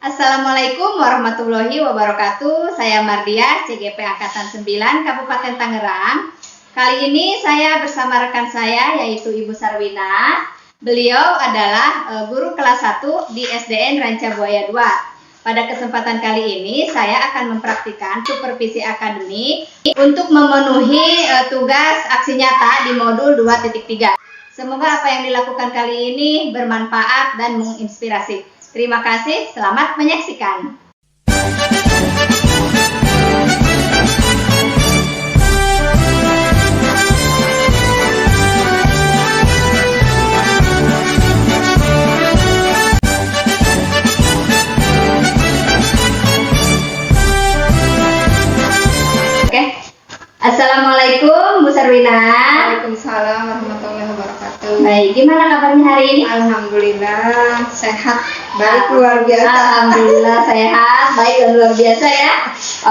Assalamualaikum warahmatullahi wabarakatuh. Saya Mardia, CGP Angkatan 9, Kabupaten Tangerang. Kali ini saya bersama rekan saya yaitu Ibu Sarwina. Beliau adalah guru kelas 1 di SDN Rancabuaya 2. Pada kesempatan kali ini saya akan mempraktikkan supervisi akademik untuk memenuhi tugas aksi nyata di modul 2.3. Semoga apa yang dilakukan kali ini bermanfaat dan menginspirasi. Terima kasih, selamat menyaksikan. Oke. Assalamualaikum Bu Sarwina. Waalaikumsalam warahmatullahi wabarakatuh. Baik, gimana kabarnya hari ini? Alhamdulillah sehat, baik, luar biasa. Alhamdulillah sehat, baik dan luar biasa ya.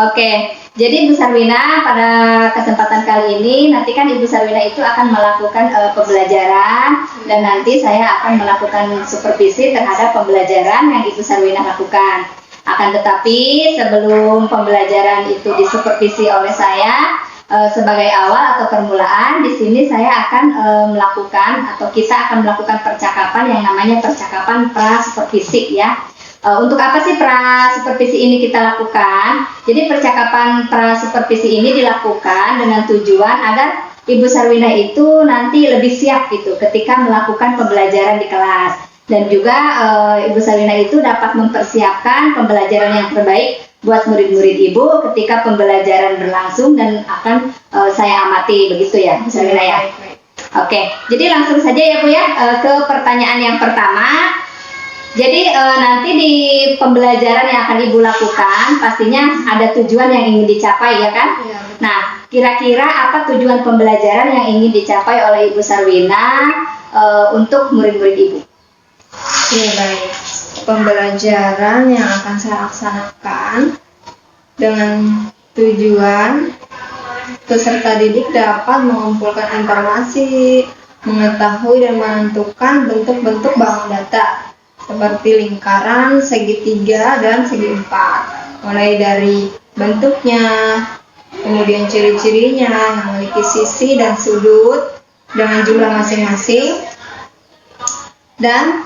Oke, jadi Bu Sarwina pada kesempatan kali ini nanti kan Ibu Sarwina itu akan melakukan pembelajaran dan nanti saya akan melakukan supervisi terhadap pembelajaran yang Ibu Sarwina lakukan. Akan tetapi sebelum pembelajaran itu disupervisi oleh saya, sebagai awal atau permulaan, di sini saya akan melakukan atau kita akan melakukan percakapan yang namanya percakapan pra-supervisi ya. Untuk apa sih pra-supervisi ini kita lakukan? Jadi percakapan pra-supervisi ini dilakukan dengan tujuan agar Ibu Sarwina itu nanti lebih siap gitu ketika melakukan pembelajaran di kelas. Dan juga Ibu Sarwina itu dapat mempersiapkan pembelajaran yang terbaik buat murid-murid Ibu ketika pembelajaran berlangsung dan akan saya amati, begitu ya Bu Sarwina ya. Oke, jadi langsung saja ya Bu ya ke pertanyaan yang pertama. Jadi nanti di pembelajaran yang akan Ibu lakukan pastinya ada tujuan yang ingin dicapai ya kan? Ya, nah, kira-kira apa tujuan pembelajaran yang ingin dicapai oleh Ibu Sarwina untuk murid-murid Ibu? ya, baik. Pembelajaran yang akan saya laksanakan dengan tujuan peserta didik dapat mengumpulkan informasi, mengetahui dan menentukan bentuk-bentuk bangun data seperti lingkaran, segitiga, dan segi empat, mulai dari bentuknya, kemudian ciri-cirinya, memiliki sisi dan sudut dengan jumlah masing-masing, dan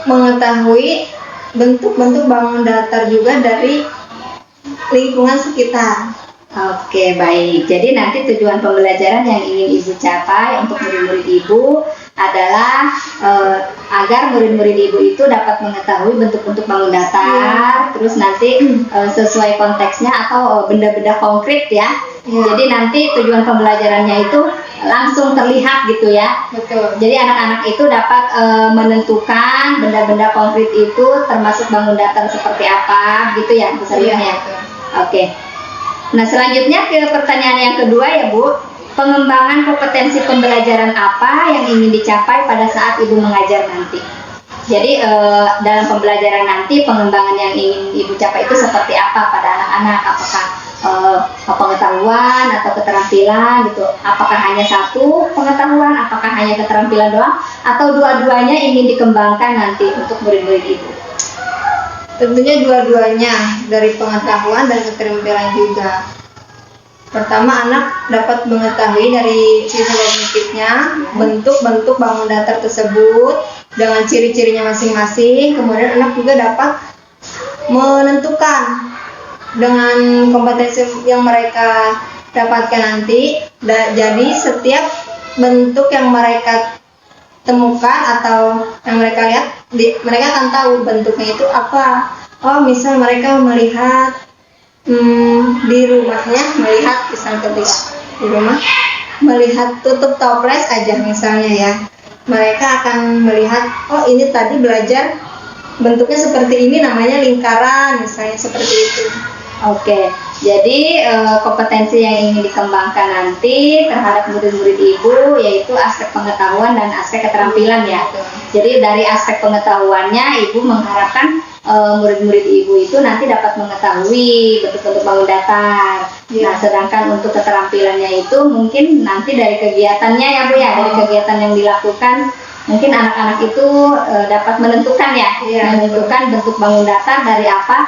mengetahui bentuk-bentuk bangun datar juga dari lingkungan sekitar. Oke, baik. Jadi nanti tujuan pembelajaran yang ingin Ibu capai untuk murid-murid Ibu adalah agar murid-murid Ibu itu dapat mengetahui bentuk-bentuk bangun datar, terus nanti sesuai konteksnya atau benda-benda konkret ya. Jadi nanti tujuan pembelajarannya itu langsung terlihat gitu ya. Betul. Jadi anak-anak itu dapat menentukan benda-benda konkret itu termasuk bangun datar seperti apa gitu ya Bu Sarwina ya. Oke. Nah, selanjutnya ke pertanyaan yang kedua ya Bu. Pengembangan kompetensi pembelajaran apa yang ingin dicapai pada saat Ibu mengajar nanti? Jadi dalam pembelajaran nanti pengembangan yang ingin Ibu capai itu seperti apa pada anak-anak? Apakah pengetahuan atau keterampilan gitu? Apakah hanya satu pengetahuan? Apakah hanya keterampilan doang? Atau dua-duanya ingin dikembangkan nanti untuk murid-murid Ibu? Tentunya dua-duanya, dari pengetahuan dan keterampilan juga. Pertama, anak dapat mengetahui dari sisi kognitifnya, bentuk-bentuk bangun datar tersebut dengan ciri-cirinya masing-masing. Kemudian anak juga dapat menentukan dengan kompetensi yang mereka dapatkan nanti. Jadi setiap bentuk yang mereka temukan atau yang mereka lihat, mereka akan tahu bentuknya itu apa. Oh, misal mereka melihat di rumahnya, melihat misal ketika di rumah melihat tutup toples aja misalnya ya, mereka akan melihat, oh ini tadi belajar bentuknya seperti ini, namanya lingkaran misalnya, seperti itu. Oke, jadi kompetensi yang ingin dikembangkan nanti terhadap murid-murid Ibu yaitu aspek pengetahuan dan aspek keterampilan ya. Jadi dari aspek pengetahuannya Ibu mengharapkan murid-murid Ibu itu nanti dapat mengetahui bentuk-bentuk bangun datar. Nah, sedangkan untuk keterampilannya itu mungkin nanti dari kegiatannya ya Bu ya, dari kegiatan yang dilakukan mungkin anak-anak itu dapat menentukan ya, Iya, menentukan bentuk bangun datar dari apa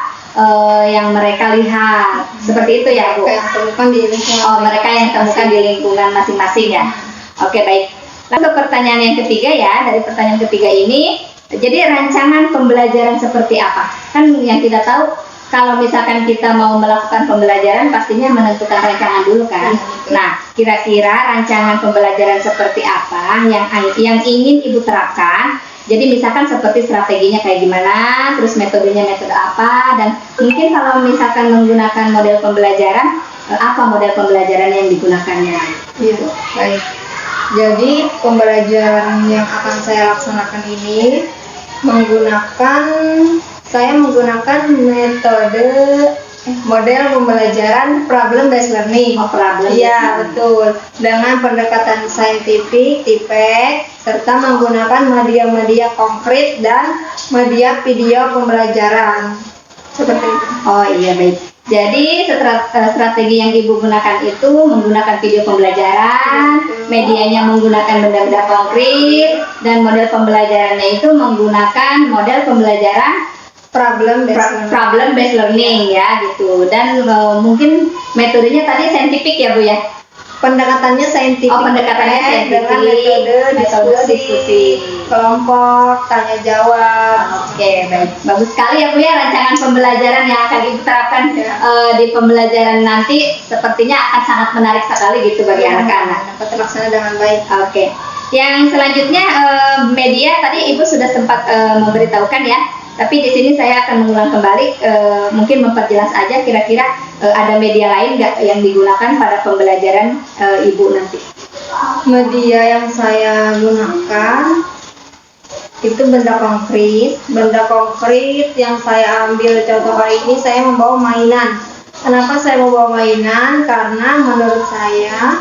yang mereka lihat. Seperti itu ya, Bu. Kayak yang temukan di lingkungan. Oh, mereka yang temukan di lingkungan masing-masing ya. Oke, baik. Lalu pertanyaan yang ketiga ya, dari pertanyaan ketiga ini, jadi rancangan pembelajaran seperti apa? Kan yang tidak tahu, kalau misalkan kita mau melakukan pembelajaran pastinya menentukan rancangan dulu kan. Nah, kira-kira rancangan pembelajaran seperti apa yang ingin Ibu terapkan? Jadi misalkan seperti strateginya kayak gimana, terus metodenya metode apa, dan mungkin kalau misalkan menggunakan model pembelajaran, apa model pembelajaran yang digunakannya? Iya, baik. Jadi pembelajaran yang akan saya laksanakan ini saya menggunakan metode model pembelajaran problem based learning. Oh, problem. Iya, betul. Dengan pendekatan saintifik, TIPEC, serta menggunakan media-media konkret dan media video pembelajaran. Seperti itu. Oh iya, baik. Jadi strategi yang Ibu gunakan itu menggunakan video pembelajaran, medianya menggunakan benda-benda konkret, dan model pembelajarannya itu menggunakan model pembelajaran problem based learning ya gitu. Dan mungkin metodenya tadi saintifik ya, Bu ya. Pendekatannya saintifik. Oh, pendekatannya saintifik dengan metode diskusi, kelompok, tanya jawab. Oke, baik. Bagus sekali ya, Bu ya, rancangan pembelajaran yang akan Ibu terapkan di pembelajaran nanti sepertinya akan sangat menarik sekali gitu bagi anak-anak. Dapat terlaksana dengan baik. Oke. Yang selanjutnya media tadi Ibu sudah sempat memberitahukan ya. Tapi di sini saya akan mengulang kembali, mungkin memperjelas aja kira-kira ada media lain nggak yang digunakan pada pembelajaran Ibu nanti? Media yang saya gunakan itu benda konkret yang saya ambil contoh kali ini saya membawa mainan. Kenapa saya membawa mainan? Karena menurut saya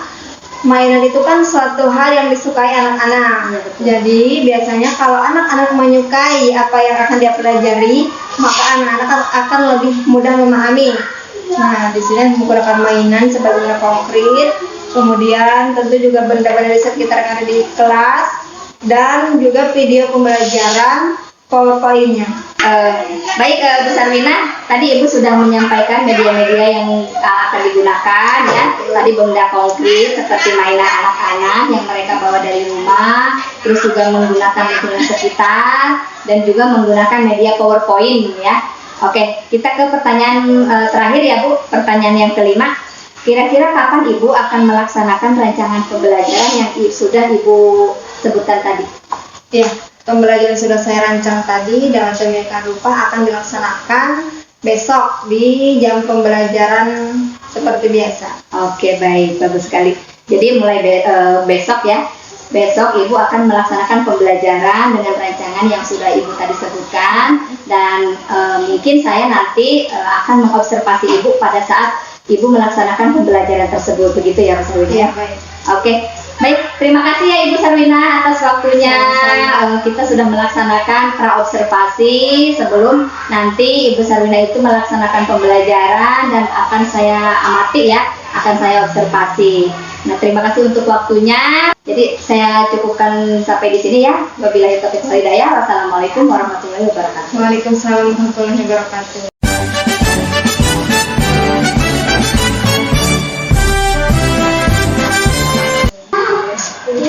mainan itu kan suatu hal yang disukai anak-anak. Jadi biasanya kalau anak-anak menyukai apa yang akan dia pelajari, maka anak-anak akan lebih mudah memahami. Nah, di sini menggunakan mainan sebagai benda konkret, kemudian tentu juga benda-benda di sekitar yang ada di kelas, dan juga video pembelajaran PowerPoint-nya. Baik, Bu Sarwina, tadi Ibu sudah menyampaikan media-media yang akan digunakan ya. Tadi benda konkret seperti mainan anak-anak yang mereka bawa dari rumah, terus juga menggunakan lingkungan sekitar, dan juga menggunakan media PowerPoint ya. Oke, kita ke pertanyaan terakhir ya, Bu. Pertanyaan yang kelima. Kira-kira kapan Ibu akan melaksanakan rancangan pembelajaran yang sudah Ibu sebutkan tadi? Ya, pembelajaran sudah saya rancang tadi dalam sedemikian rupa akan dilaksanakan besok di jam pembelajaran seperti biasa. Oke, baik, bagus sekali. Jadi mulai besok ya. Besok Ibu akan melaksanakan pembelajaran dengan rancangan yang sudah Ibu tadi sebutkan, dan mungkin saya nanti akan mengobservasi Ibu pada saat Ibu melaksanakan pembelajaran tersebut, begitu ya, Bu Sarwina? Ya, baik. Oke, baik. Terima kasih ya Ibu Sarwina atas waktunya. Kita sudah melaksanakan praobservasi sebelum nanti Ibu Sarwina itu melaksanakan pembelajaran, dan akan saya amati ya, akan saya observasi. Nah, terima kasih untuk waktunya. Jadi saya cukupkan sampai di sini ya. Wabillahi taufiq wal hidayah. Wassalamualaikum warahmatullahi wabarakatuh. Waalaikumsalam warahmatullahi wabarakatuh.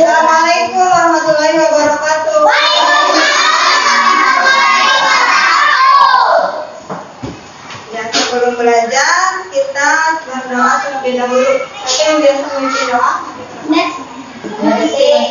Assalamualaikum warahmatullahi wabarakatuh. Ya, sebelum belajar kita berdoa terlebih dahulu. Siapa yang biasa memimpin doa? Next. Alhamdulillah.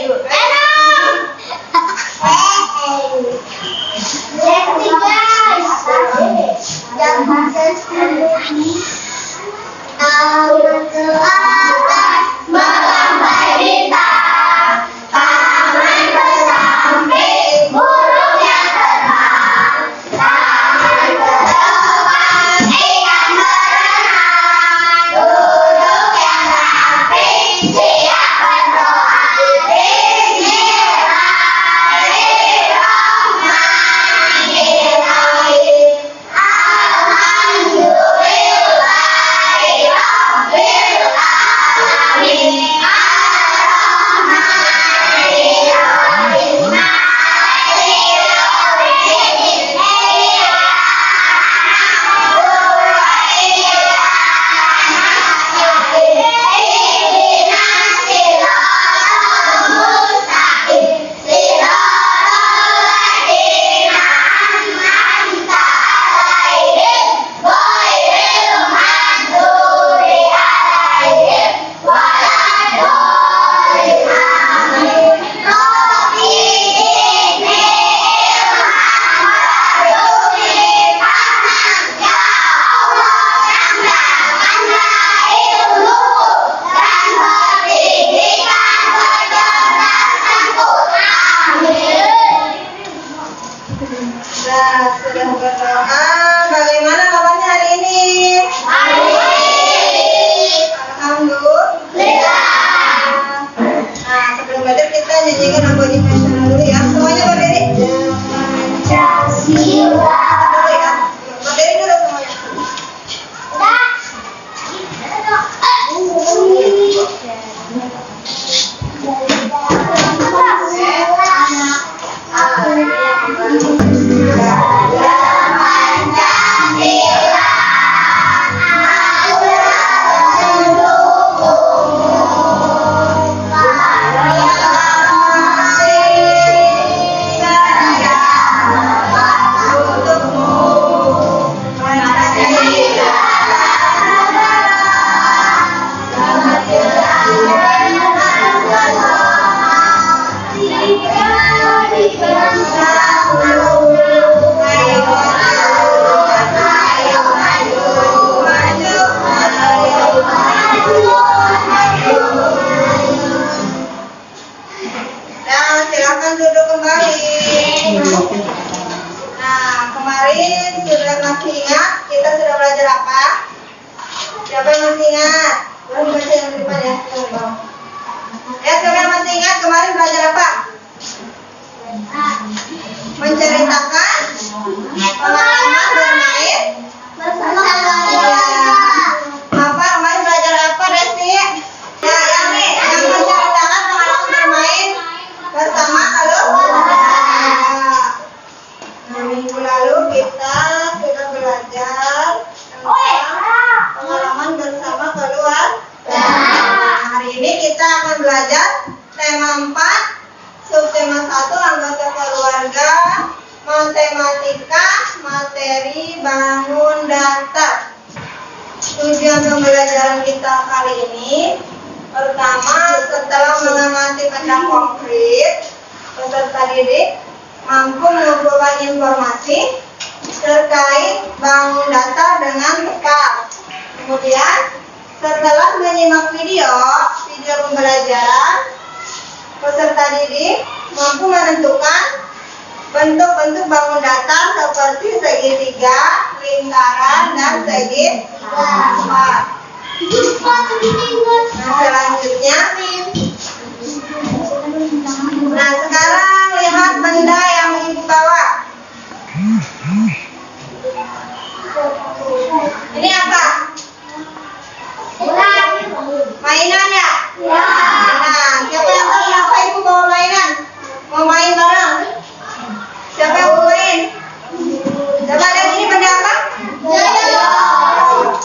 apa? Siapa yang masih ingat? Boleh baca yang di depan ya. Yang di bawah. Ya, siapa yang masih ingat kemarin belajar apa? Menceritakan pengalaman bermain bersama. Apa kemarin belajar apa, Desi? Ya, yang nih, yang menceritakan pengalaman bermain bersama kalau. Nah, minggu lalu kita sudah belajar tentang pengalaman bersama keluarga. Hari ini kita akan belajar tema 4. Subtema 1, anggota keluarga, matematika, materi bangun data. Tujuan pembelajaran kita kali ini, pertama, setelah mengamati benda konkret, peserta didik mampu mengumpulkan informasi terkait bangun data dengan tepat. Kemudian, setelah menyimak video pembelajaran, peserta didik mampu menentukan bentuk-bentuk bangun data seperti segitiga, lingkaran, dan segitiga. Nah, selanjutnya, nah sekarang lihat benda yang ibu bawa. Ini apa? Mainan ya? Ya. Nah, siapa yang tahu kenapa ibu bawa mainan? Mau main bareng? Siapa yang mau main? Coba lihat ini benda apa?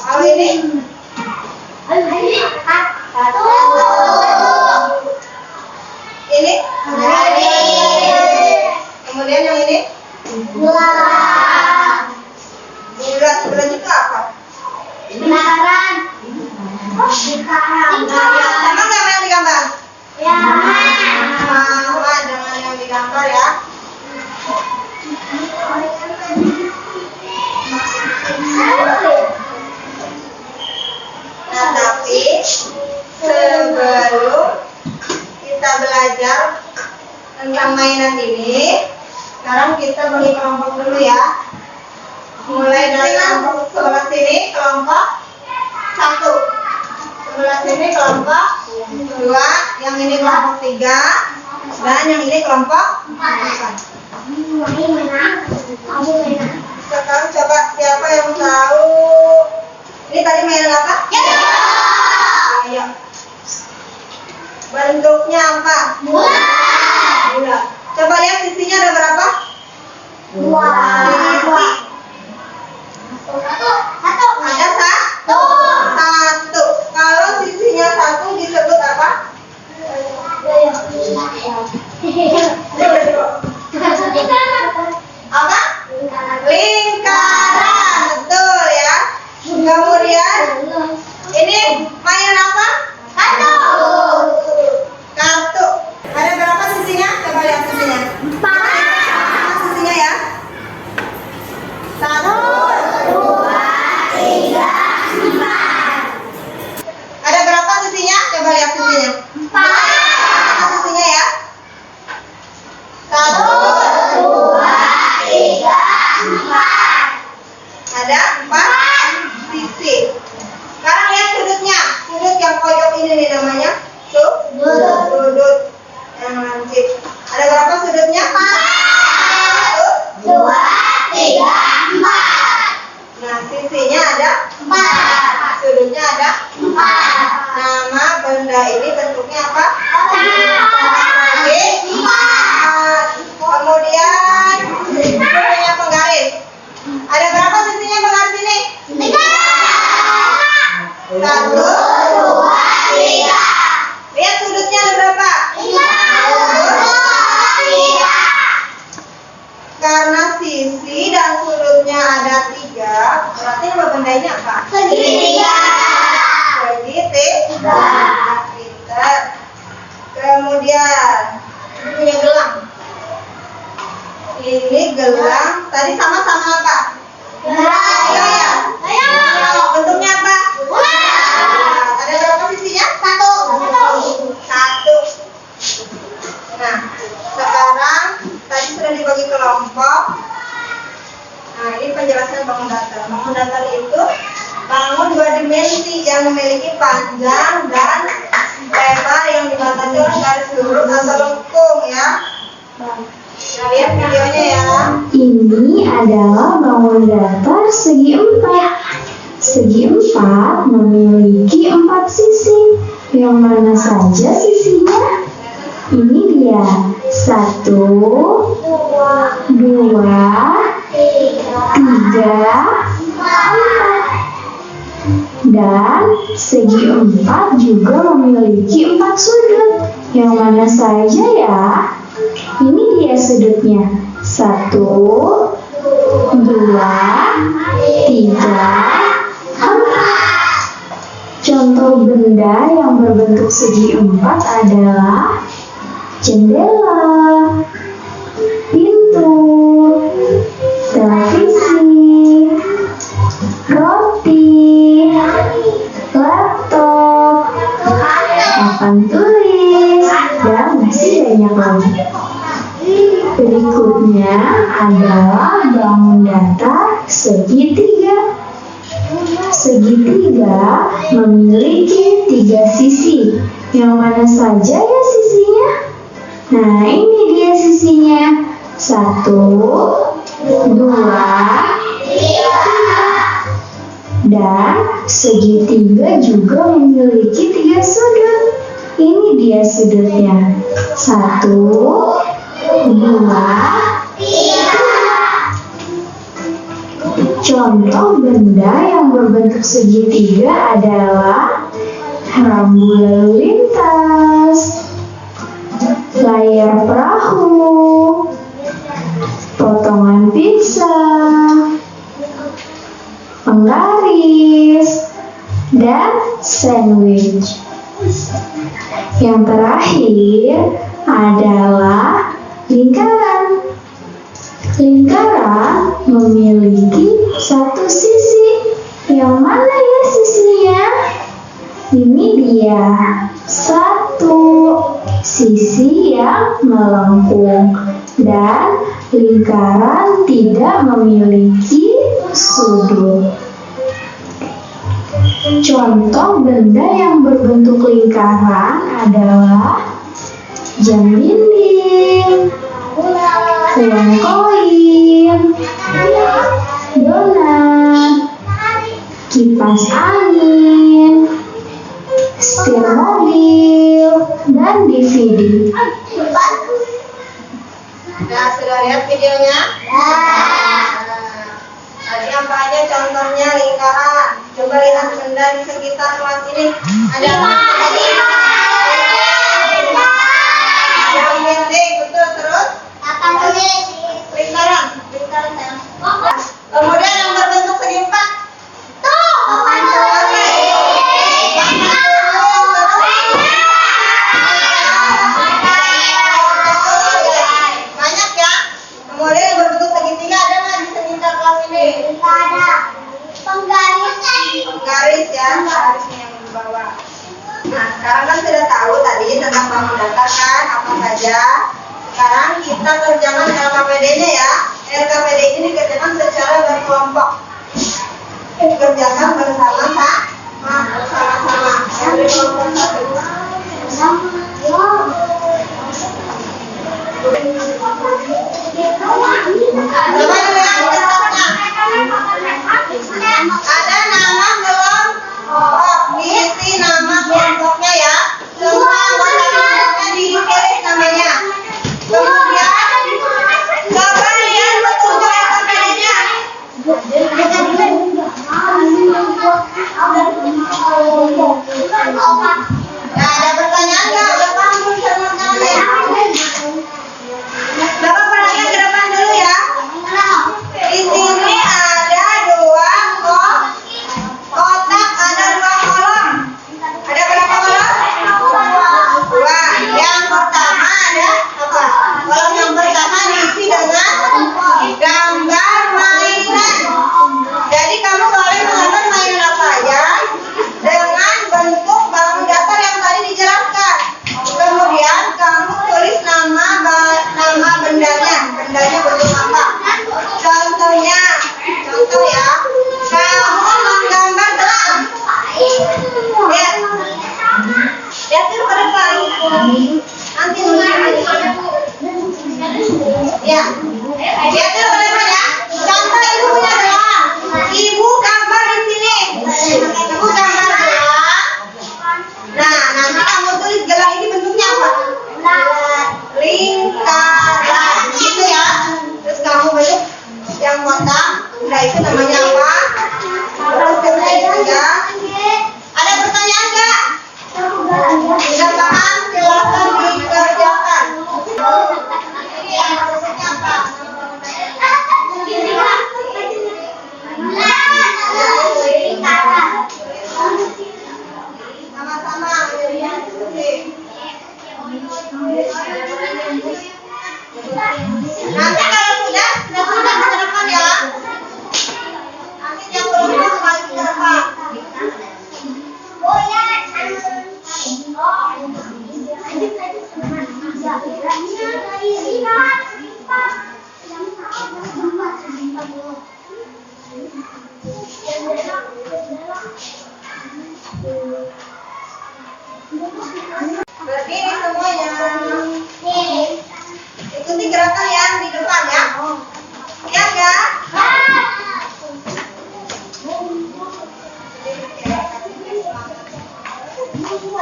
Kalau ini? Ini? Kemudian yang ini? Bulat itu apa? Lingkaran. Sama nggak yang digambar? Ya. Sama dengan yang digambar ya. Nah, tapi sebelum kita belajar tentang mainan ini, sekarang kita bagi kelompok dulu ya. Mulai dari kelompok sebelah sini, kelompok 1. Sebelah sini kelompok 2, yang ini kelompok 3, dan yang ini kelompok 4. Sekarang coba siapa yang tahu ini tadi mainan apa? Ayo. Bentuknya apa? Bulat. Coba lihat sisinya ada berapa? 2. Ada satu. Kalau sisinya 1 disebut apa? Apa? Lingkaran. Betul ya. Kemudian ini mainan apa? Kartu. Ada berapa sisinya? Coba lihat sisinya. 4. Sisinya ya. 1, 2, 3, 4. Ada berapa sisinya? Coba lihat sisinya. 4. Sisinya ya. 1, 2, 3, 4. Ada 4 sisi. Sekarang lihat sudutnya. Sudut yang pojok ini nih namanya sudut yang lancip. Ada berapa sudutnya? 1, 2, 3, 4. Nah, sisinya ada 4. Sudutnya ada 4. Nama benda ini bentuknya apa? Kemudian sisinya penggaris. Ada berapa sisinya penggaris ini? 1, 2, 3. Lihat sudutnya ada berapa? 3. Karena sisi dan sudutnya ada 3, berarti nama benda ini apa? Segitiga. Pinter. Kemudian ini punya gelang. Ini gelang. Tadi sama-sama apa? Gelang. Ya. Bentuknya apa? Bulat. segmen yang memiliki panjang dan lebar yang dibatasi oleh garis lurus atau lengkung ya. Nah, lihat videonya ya. Ini adalah bangun datar segi empat. Segi empat memiliki 4 sisi. Yang mana saja sisinya? Ini dia. 1, 2, 3, 4. Dan segi empat juga memiliki 4 sudut. Yang mana saja ya? Ini dia sudutnya. 1, 2, 3, 4. Contoh benda yang berbentuk segi empat adalah jendela, pintu, televisi, roti, laptop, papan tulis, dan masih banyak lagi. Berikutnya adalah bangun datar segitiga. Segitiga memiliki 3 sisi. Yang mana saja ya sisinya? Nah, ini dia sisinya. 1, 2, 3. Dan segitiga juga memiliki 3 sudut. Ini dia sudutnya. 1, 2, 3. Contoh benda yang berbentuk segitiga adalah rambu lalu lintas, layar perahu, potongan pizza, penggaris, dan sandwich. Yang terakhir adalah lingkaran. Lingkaran memiliki 1 sisi. Yang mana ya sisinya? Ini dia. 1 sisi yang melengkung. Dan lingkaran tidak memiliki sudut. Contoh benda yang berbentuk lingkaran adalah jam dinding, uang koin, donat, kipas angin, setir mobil, dan DVD. Nah, sudah lihat videonya? Tadi apa aja contohnya lingkaran? Coba lihat benda di sekitar kelas ini. Ada apa? Yang penting, betul. Terus? Lingkaran. Kemudian yang berbentuk segi empat. Banyak ya. Kemudian yang berbentuk segitiga ada nggak di sekitar kelas ini? Penggaris ya, garisnya yang di bawah. Nah, sekarang kan sudah tahu tadi tentang bangun datar kan, apa saja. Sekarang kita kerjakan LKPD-nya ya. LKPD ini dikerjakan secara berkelompok. Kerjakan bersama-sama. Yang di kelompok 1. Coba lihat contohnya. Ada nama kelompok, diisi nama kelompoknya ya. Semua anggota kelompoknya ditulis namanya. Kemudian coba lihat petunjuk LKPD-nya.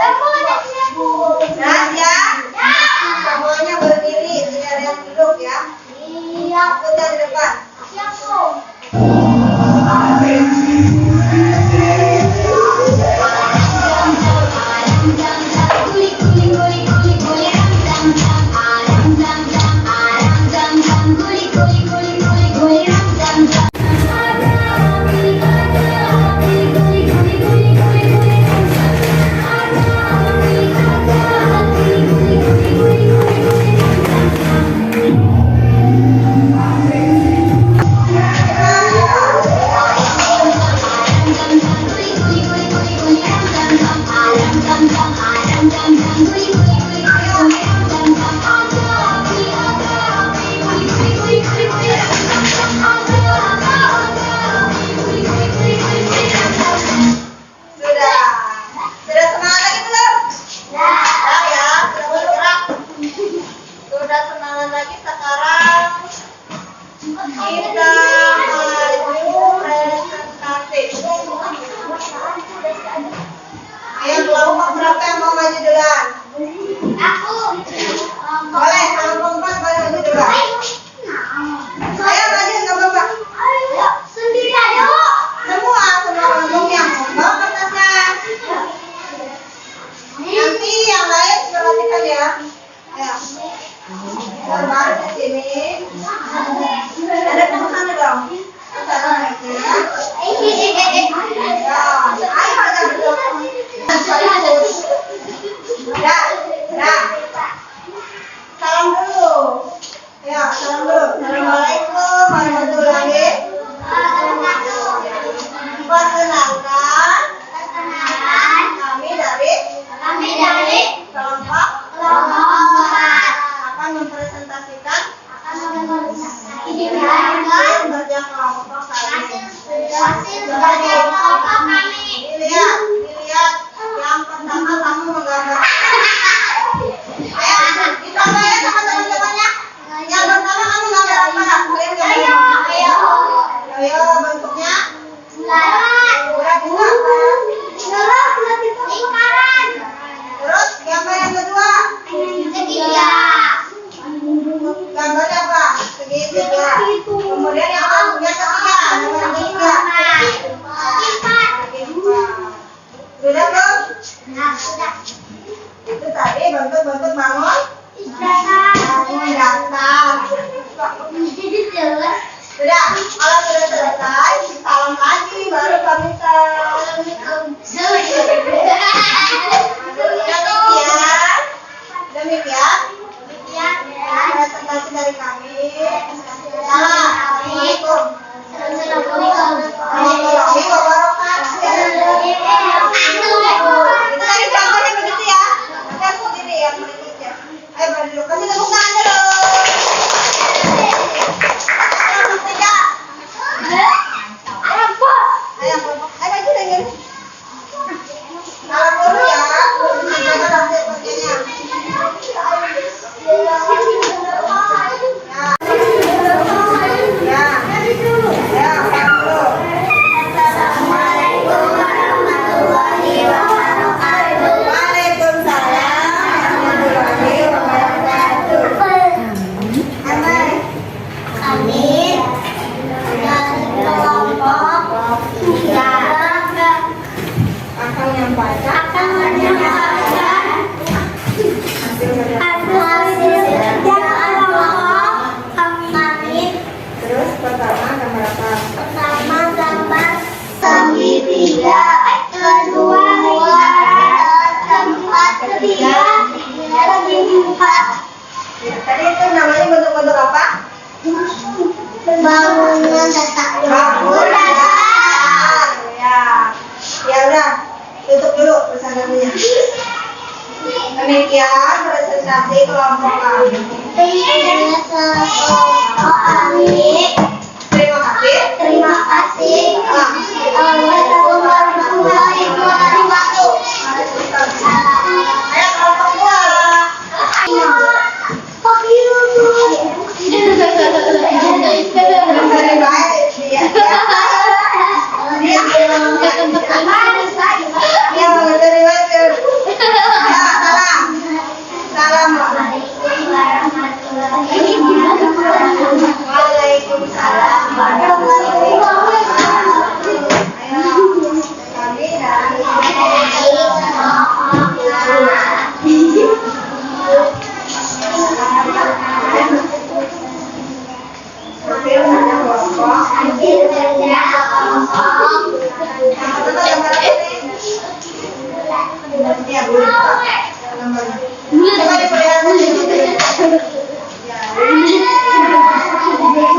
Nah, ya. Semuanya berdiri, tidak ada yang duduk ya. Udah di depan. Sudah semangat lagi belum? Sudah ya, sudah boleh gerak. Sudah semangat lagi sekarang. Kita maju presentasi. Ayo kelompok berapa yang mau maju duluan? Boleh, kelompok 4 boleh maju duluan. Ayo maju, nggak apa-apa. Semua kelompok yang bawa kertasnya. Nanti yang lain perhatikan ya. Ya. Baru di sini. Ada ke sana dong. Ke sana mereka. Ya. Ayo kita berdua. Ya. Salam dulu. Ya, salam dulu. Assalamualaikum warahmatullahi wabarakatuh. Perkenalkan, kami dari kelompok akan mempresentasikan kerja kelompok kami. Dilihat. Yang pertama kamu menggambar. Ayo, ditambah ya sama teman-temannya. Yang pertama kamu gambar apa? Kalian gambar apa? Ayo, bentuknya. Urat bunga. Terus gambar yang kedua. Gambarnya apa? Segitiga. Kemudian yang ketiga. Nomor 3. Sudah belum? Sudah. Itu tadi bentuk-bentuk bangun dasar. Sudah, kalau sudah selesai, salam lagi baru pamitan. Demikian presentasi dari kami. Assalamualaikum warahmatullahi wabarakatuh. Itu tadi contohnya begitu ya. Nanti aku sendiri yang berikutnya. Ayo berdiri, kasih tepuk tangan dulu. Ayo maju dengan. Salam dulu ya. Nanti bagiannya. Tadi itu namanya bentuk-bentuk apa? Bangunan datar. Bangunan datar. Ya udah, tutup dulu presentasinya. Demikian presentasi kelompok kami. Terima kasih. Assalamualaikum warahmatullahi wabarakatuh. Ayo kelompok 2. Dari baik dia. Dia dari baik.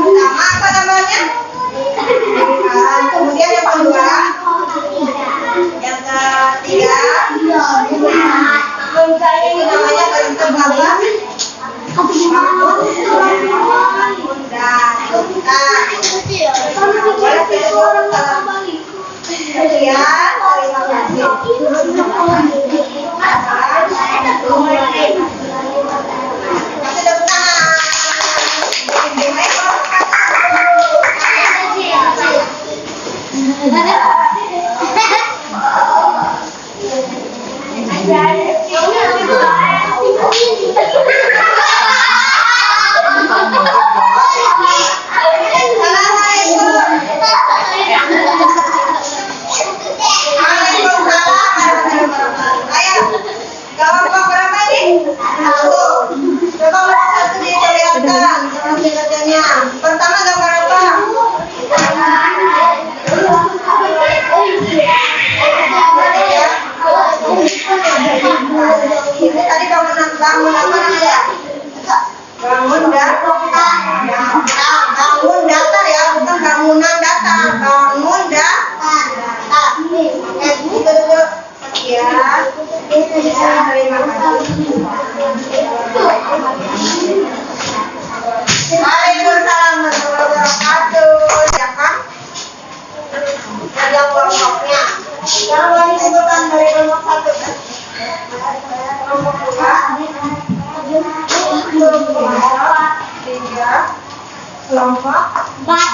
Pertama apa namanya? Kemudian yang kedua, yang ketiga, itu namanya bentuk apa? Kelompok berapa ini? Satu. Coba satu diperlihatkan kerjanya. Pertama gambar apa? Ini tadi bangun apa namanya? Bangun datar ya, bukan bangunan datar. Bangun datar. Oke, itu dulu. Ya, terima kasih. Waalaikumsalam warahmatullahi wabarakatuh. Ya kan? Ada kelompoknya. Yang mau disebutkan dari kelompok satu kan? Kelompok dua. Kelompok tiga. Kelompok empat.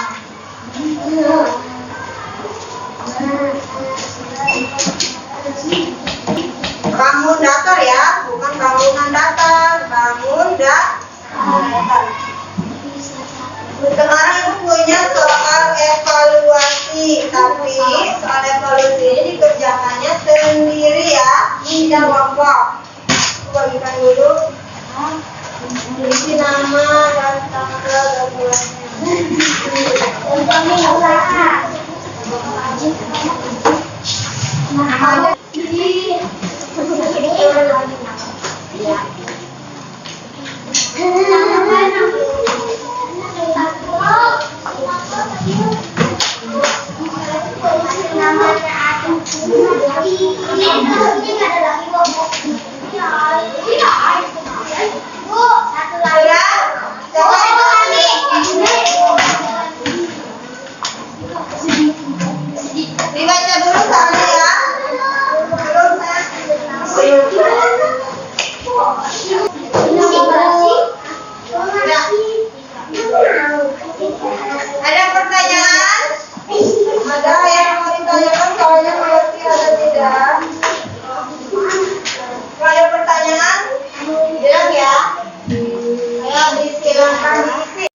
Bangun datar ya, bukan bangunan datar, bangun datar. Sekarang ibu punya soal evaluasi, tapi soal evaluasi ini dikerjakannya sendiri ya, tidak kelompok. Bagikan dulu. Isi nama dan tanggal dan bulannya. Dibaca dulu soalnya ya. Ada pertanyaan? Ada yang mau ditanyakan soalnya mengerti atau tidak? Kalau ada pertanyaan, bilang ya. Ayo disilakan diisi.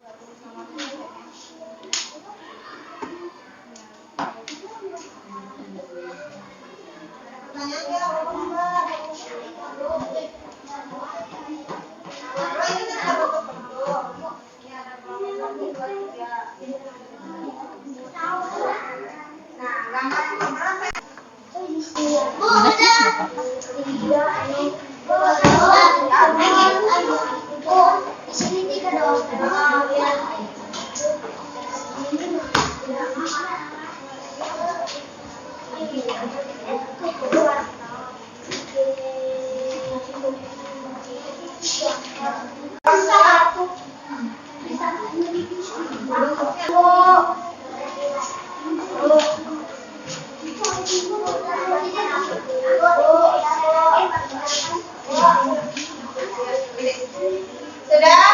Sudah?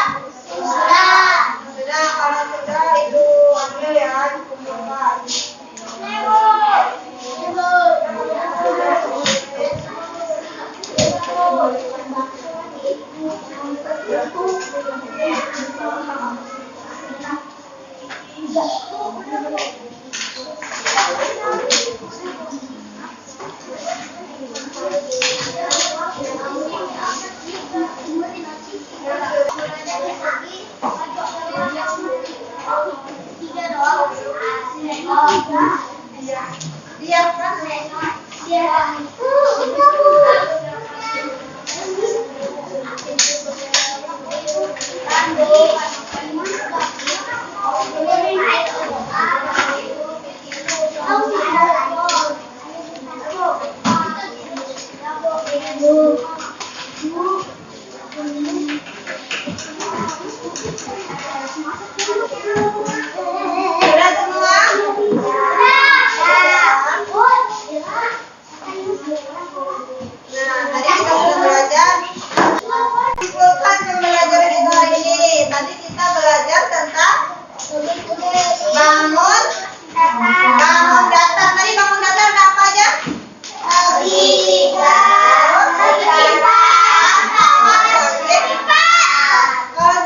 Sudah, kalau sudah itu ambil ya, dikumpulkan. Sudah semua? Nah, tadi kita sudah belajar. Simpulkan pembelajaran kita hari ini. Tadi kita belajar tentang bangun datar. Tadi bangun datar ada apa aja? Kalau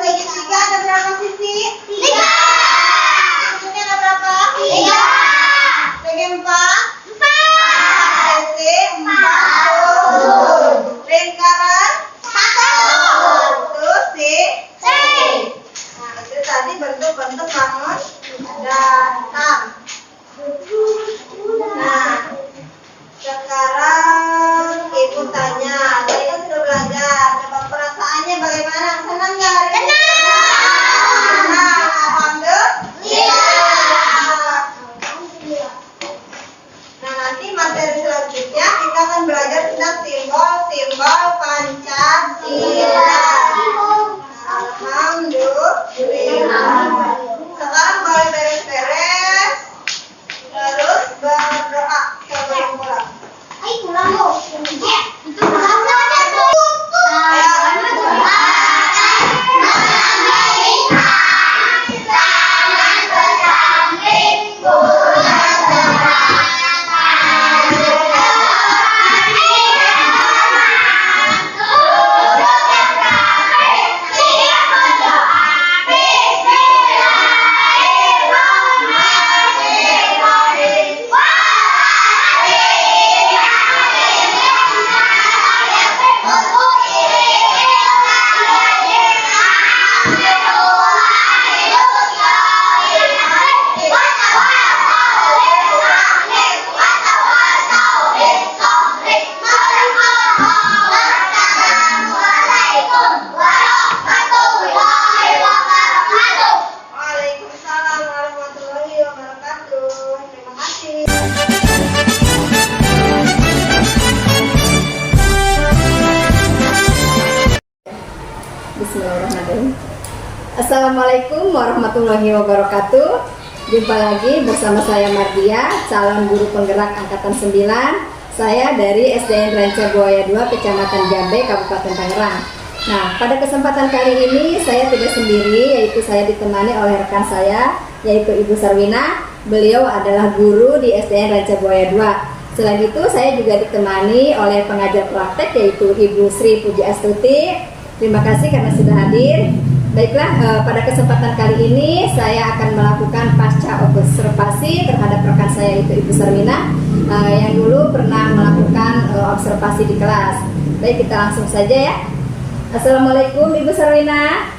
segitiga ada berapa sisi? Sisinya ada berapa? Segi 4. Sisi 40. Lingkaran 1 sisi. Nah, itu tadi bentuk-bentuk bangun datar. Nah, sekarang ibu tanya, tadi kan sudah belajar. Coba perasaannya bagaimana? Senang nggak hari ini? Senang, alhamdulillah. Nah, nanti materi selanjutnya kita akan belajar tentang simbol-simbol Pancasila. Alhamdulillah. Sekarang boleh beres-beres, terus berdoa sebelum pulang. Waalaikumsalam warahmatullahi wabarakatuh. Terima kasih. Bismillahirrahmanirrahim. Assalamualaikum warahmatullahi wabarakatuh. Jumpa lagi bersama saya Mardia, calon guru penggerak angkatan 9. Saya dari SDN Rancabuaya 2, Kecamatan Jambe, Kabupaten Tangerang. Nah, pada kesempatan kali ini saya tidak sendiri, yaitu saya ditemani oleh rekan saya, yaitu Ibu Sarwina. Beliau adalah guru di SDN Rancabuaya 2. Selain itu, saya juga ditemani oleh pengajar praktek, yaitu Ibu Sri Pujiastuti. Terima kasih karena sudah hadir. Baiklah, pada kesempatan kali ini saya akan melakukan pasca observasi terhadap rekan saya, yaitu Ibu Sarwina, yang dulu pernah melakukan observasi di kelas. Baik, kita langsung saja ya. Assalamualaikum Ibu Sarwina.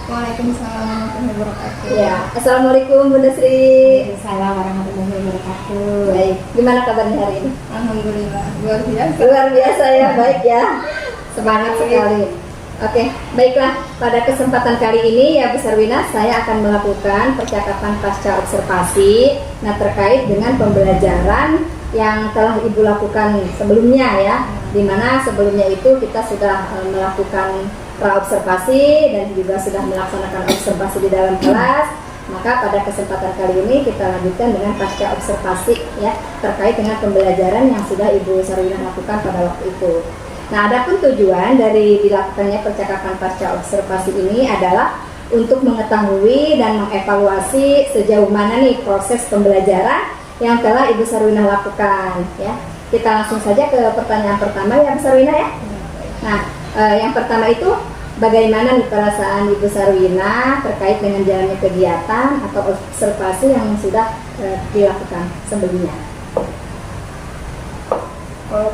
Waalaikumsalam warahmatullahi wabarakatuh. Ya, Assalamualaikum Bunda Sri. Waalaikumsalam warahmatullahi wabarakatuh. Baik, gimana kabarnya hari ini? Alhamdulillah, luar biasa. Luar biasa ya, baik ya. Semangat sekali. Oke, baiklah. Pada kesempatan kali ini ya Bu Sarwina, saya akan melakukan percakapan pasca observasi. Nah, terkait dengan pembelajaran yang telah Ibu lakukan sebelumnya ya. Dimana sebelumnya itu kita sudah melakukan pra-observasi dan juga sudah melaksanakan observasi di dalam kelas. Maka pada kesempatan kali ini kita lanjutkan dengan pasca observasi ya, terkait dengan pembelajaran yang sudah Ibu Sarwina lakukan pada waktu itu. Nah, adapun tujuan dari dilakukannya percakapan pasca observasi ini adalah untuk mengetahui dan mengevaluasi sejauh mana nih proses pembelajaran yang telah Ibu Sarwina lakukan ya. Kita langsung saja ke pertanyaan pertama ya Bu Sarwina ya. Nah, yang pertama itu bagaimana nih perasaan Ibu Sarwina terkait dengan jalannya kegiatan atau observasi yang sudah dilakukan sebelumnya? Kalau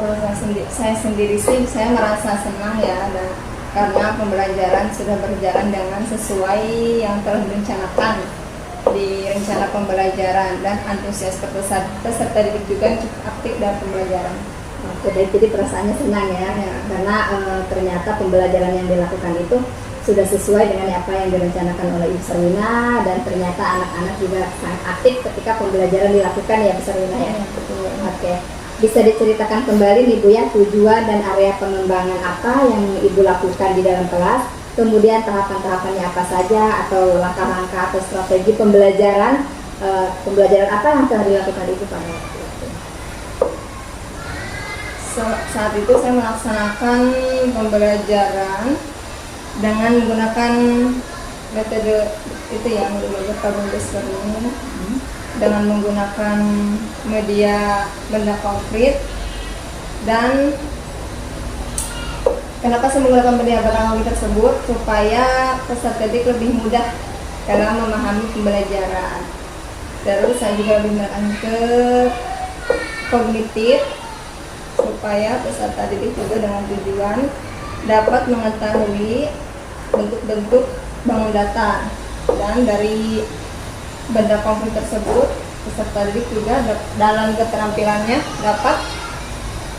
saya sendiri sih saya merasa senang ya, karena pembelajaran sudah berjalan dengan sesuai yang telah direncanakan di rencana pembelajaran, dan antusias peserta didik juga cukup aktif dalam pembelajaran. Oke, jadi perasaannya senang ya, karena ternyata pembelajaran yang dilakukan itu sudah sesuai dengan apa yang direncanakan oleh Ibu Sarwina, dan ternyata anak-anak juga sangat aktif ketika pembelajaran dilakukan ya Bu Sarwina ya. Oke, bisa diceritakan kembali nih Bu ya, tujuan dan area pengembangan apa yang Ibu lakukan di dalam kelas, kemudian tahapan-tahapannya apa saja, atau langkah-langkah atau strategi pembelajaran apa yang telah dilakukan Ibu pada waktu itu. Saat itu saya melaksanakan pembelajaran dengan menggunakan metode itu ya, metode problem based learning, dengan menggunakan media benda konkret. Dan kenapa saya menggunakan media benda konkret tersebut? Supaya peserta didik lebih mudah dalam memahami pembelajaran. Terus saya juga lebih menekan ke kognitif, supaya peserta didik juga dengan tujuan dapat mengetahui bentuk-bentuk bangun data, dan dari benda konkret tersebut peserta didik juga dalam keterampilannya dapat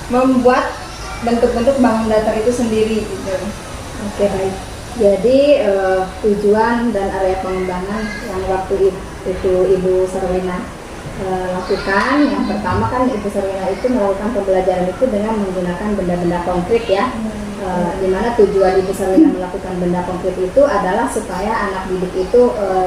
membuat bentuk-bentuk bangun data itu sendiri gitu. Oke, baik. Jadi tujuan dan area pengembangan yang waktu itu Ibu Sarwina lakukan, yang pertama kan Ibu Sarwina itu melakukan pembelajaran itu dengan menggunakan benda-benda konkret ya. Di mana tujuan Ibu Sarwina melakukan benda konkret itu adalah supaya anak didik itu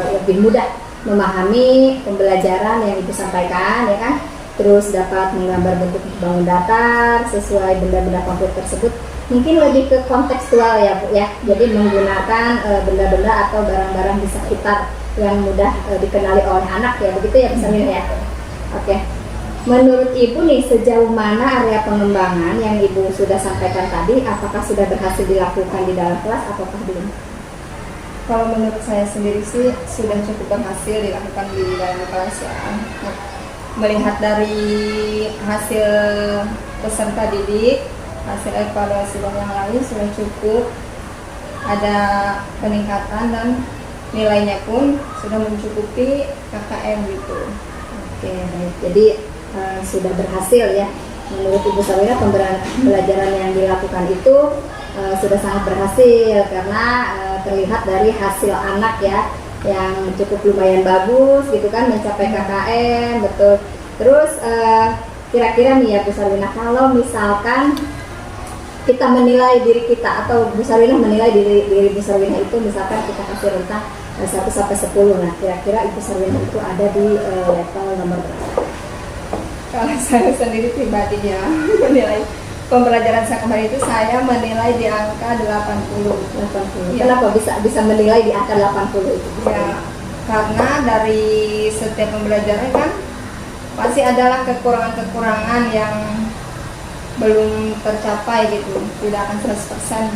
lebih mudah memahami pembelajaran yang Ibu sampaikan ya kan, terus dapat menggambar bentuk bangun datar sesuai benda-benda konkret tersebut. Mungkin lebih ke kontekstual ya Bu ya, jadi menggunakan benda-benda atau barang-barang di sekitar yang mudah dikenali oleh anak ya, begitu ya Bu Sarwina ya. Oke. Menurut Ibu nih, sejauh mana area pengembangan yang Ibu sudah sampaikan tadi, apakah sudah berhasil dilakukan di dalam kelas ataukah belum? Kalau menurut saya sendiri sih sudah cukup berhasil dilakukan di dalam kelas ya. Melihat dari hasil peserta didik, hasil evaluasi dan yang lain sudah cukup ada peningkatan, dan nilainya pun sudah mencukupi KKM gitu. Oke, baik. Jadi sudah berhasil ya. Menurut Ibu Sarwina pembelajaran yang dilakukan itu sudah sangat berhasil, karena terlihat dari hasil anak ya yang cukup lumayan bagus gitu kan, mencapai KKM, betul. Terus kira-kira nih ya Bu Sarwina, kalau misalkan kita menilai diri kita, atau Bu Sarwina menilai diri Bu Sarwina itu, misalkan kita kasih rentang 1 sampai 10, nah kira-kira Ibu Sarwina itu ada di level nomor berapa? Kalau saya sendiri pribadi ya menilai pembelajaran saya kemarin itu, saya menilai di angka 80. 80. Ya. Kenapa bisa menilai di angka 80 itu? Ya, karena dari setiap pembelajaran kan pasti adalah kekurangan-kekurangan yang belum tercapai gitu, tidak akan 100%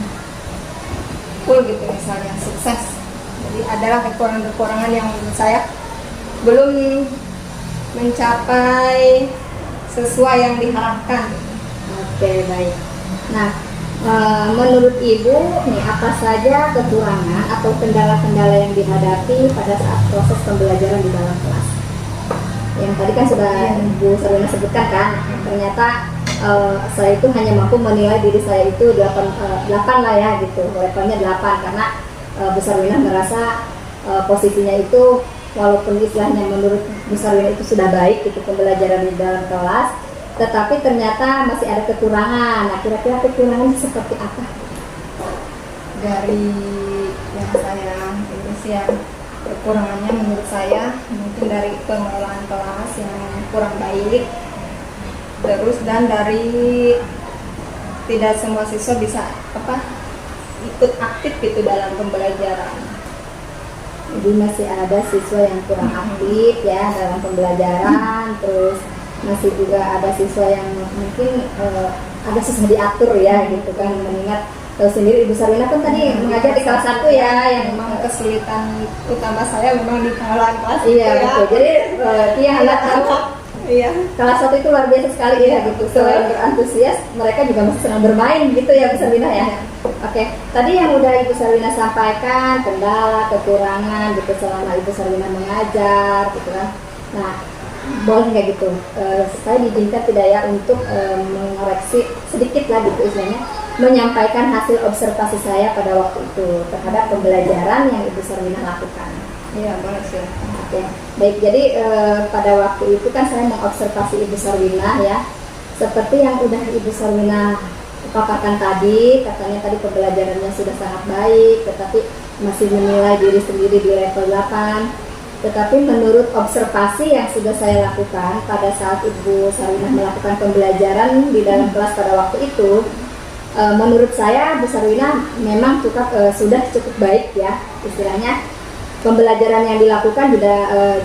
full gitu misalnya sukses. Jadi adalah kekurangan-kekurangan yang menurut saya belum mencapai sesuai yang diharapkan. Oke, baik. Nah, menurut Ibu nih, apa saja kekurangan atau kendala-kendala yang dihadapi pada saat proses pembelajaran di dalam kelas? Yang tadi kan sudah Bu Sarwina sebutkan kan, ternyata saya itu hanya mampu menilai diri saya itu 8 lah ya gitu, levelnya 8, karena Bu Sarwina merasa posisinya itu walaupun istilahnya menurut Bu Sarwina itu sudah baik gitu pembelajaran di dalam kelas, tetapi ternyata masih ada kekurangan. Nah, kira-kira kekurangan seperti apa? Dari yang saya itu sih ya, kekurangannya menurut saya mungkin dari pengelolaan kelas yang kurang baik, terus dan dari tidak semua siswa bisa ikut aktif gitu dalam pembelajaran. Jadi masih ada siswa yang kurang aktif ya dalam pembelajaran, terus masih juga ada siswa yang mungkin agak susah diatur ya gitu kan, mengingat tahu sendiri Ibu Sarwina kan tadi mengajar di kelas 1 ya, yang memang kesulitan utama saya memang di pengelolaan kelas. iya betul. Jadi dia anak Iya. Kelas 1 itu luar biasa sekali ya gitu. Selain berantusias, mereka juga masih senang bermain gitu ya Bu Sarwina ya. Oke, tadi yang udah Ibu Sarwina sampaikan kendala, kekurangan gitu selama Ibu Sarwina mengajar gitu kan. Nah, boleh nggak gitu? Saya diizinkan tidak ya untuk mengoreksi sedikit lah gitu istilahnya, menyampaikan hasil observasi saya pada waktu itu terhadap pembelajaran yang Ibu Sarwina lakukan. Iya, boleh sih. Oke, baik. Jadi pada waktu itu kan saya mengobservasi Ibu Sarwina ya, seperti yang udah Ibu Sarwina paparkan tadi, katanya tadi pembelajarannya sudah sangat baik, tetapi masih menilai diri sendiri di level 8. Tetapi menurut observasi yang sudah saya lakukan pada saat Ibu Sarwina melakukan pembelajaran di dalam kelas pada waktu itu, menurut saya Bu Sarwina memang sudah cukup baik ya, istilahnya. Pembelajaran yang dilakukan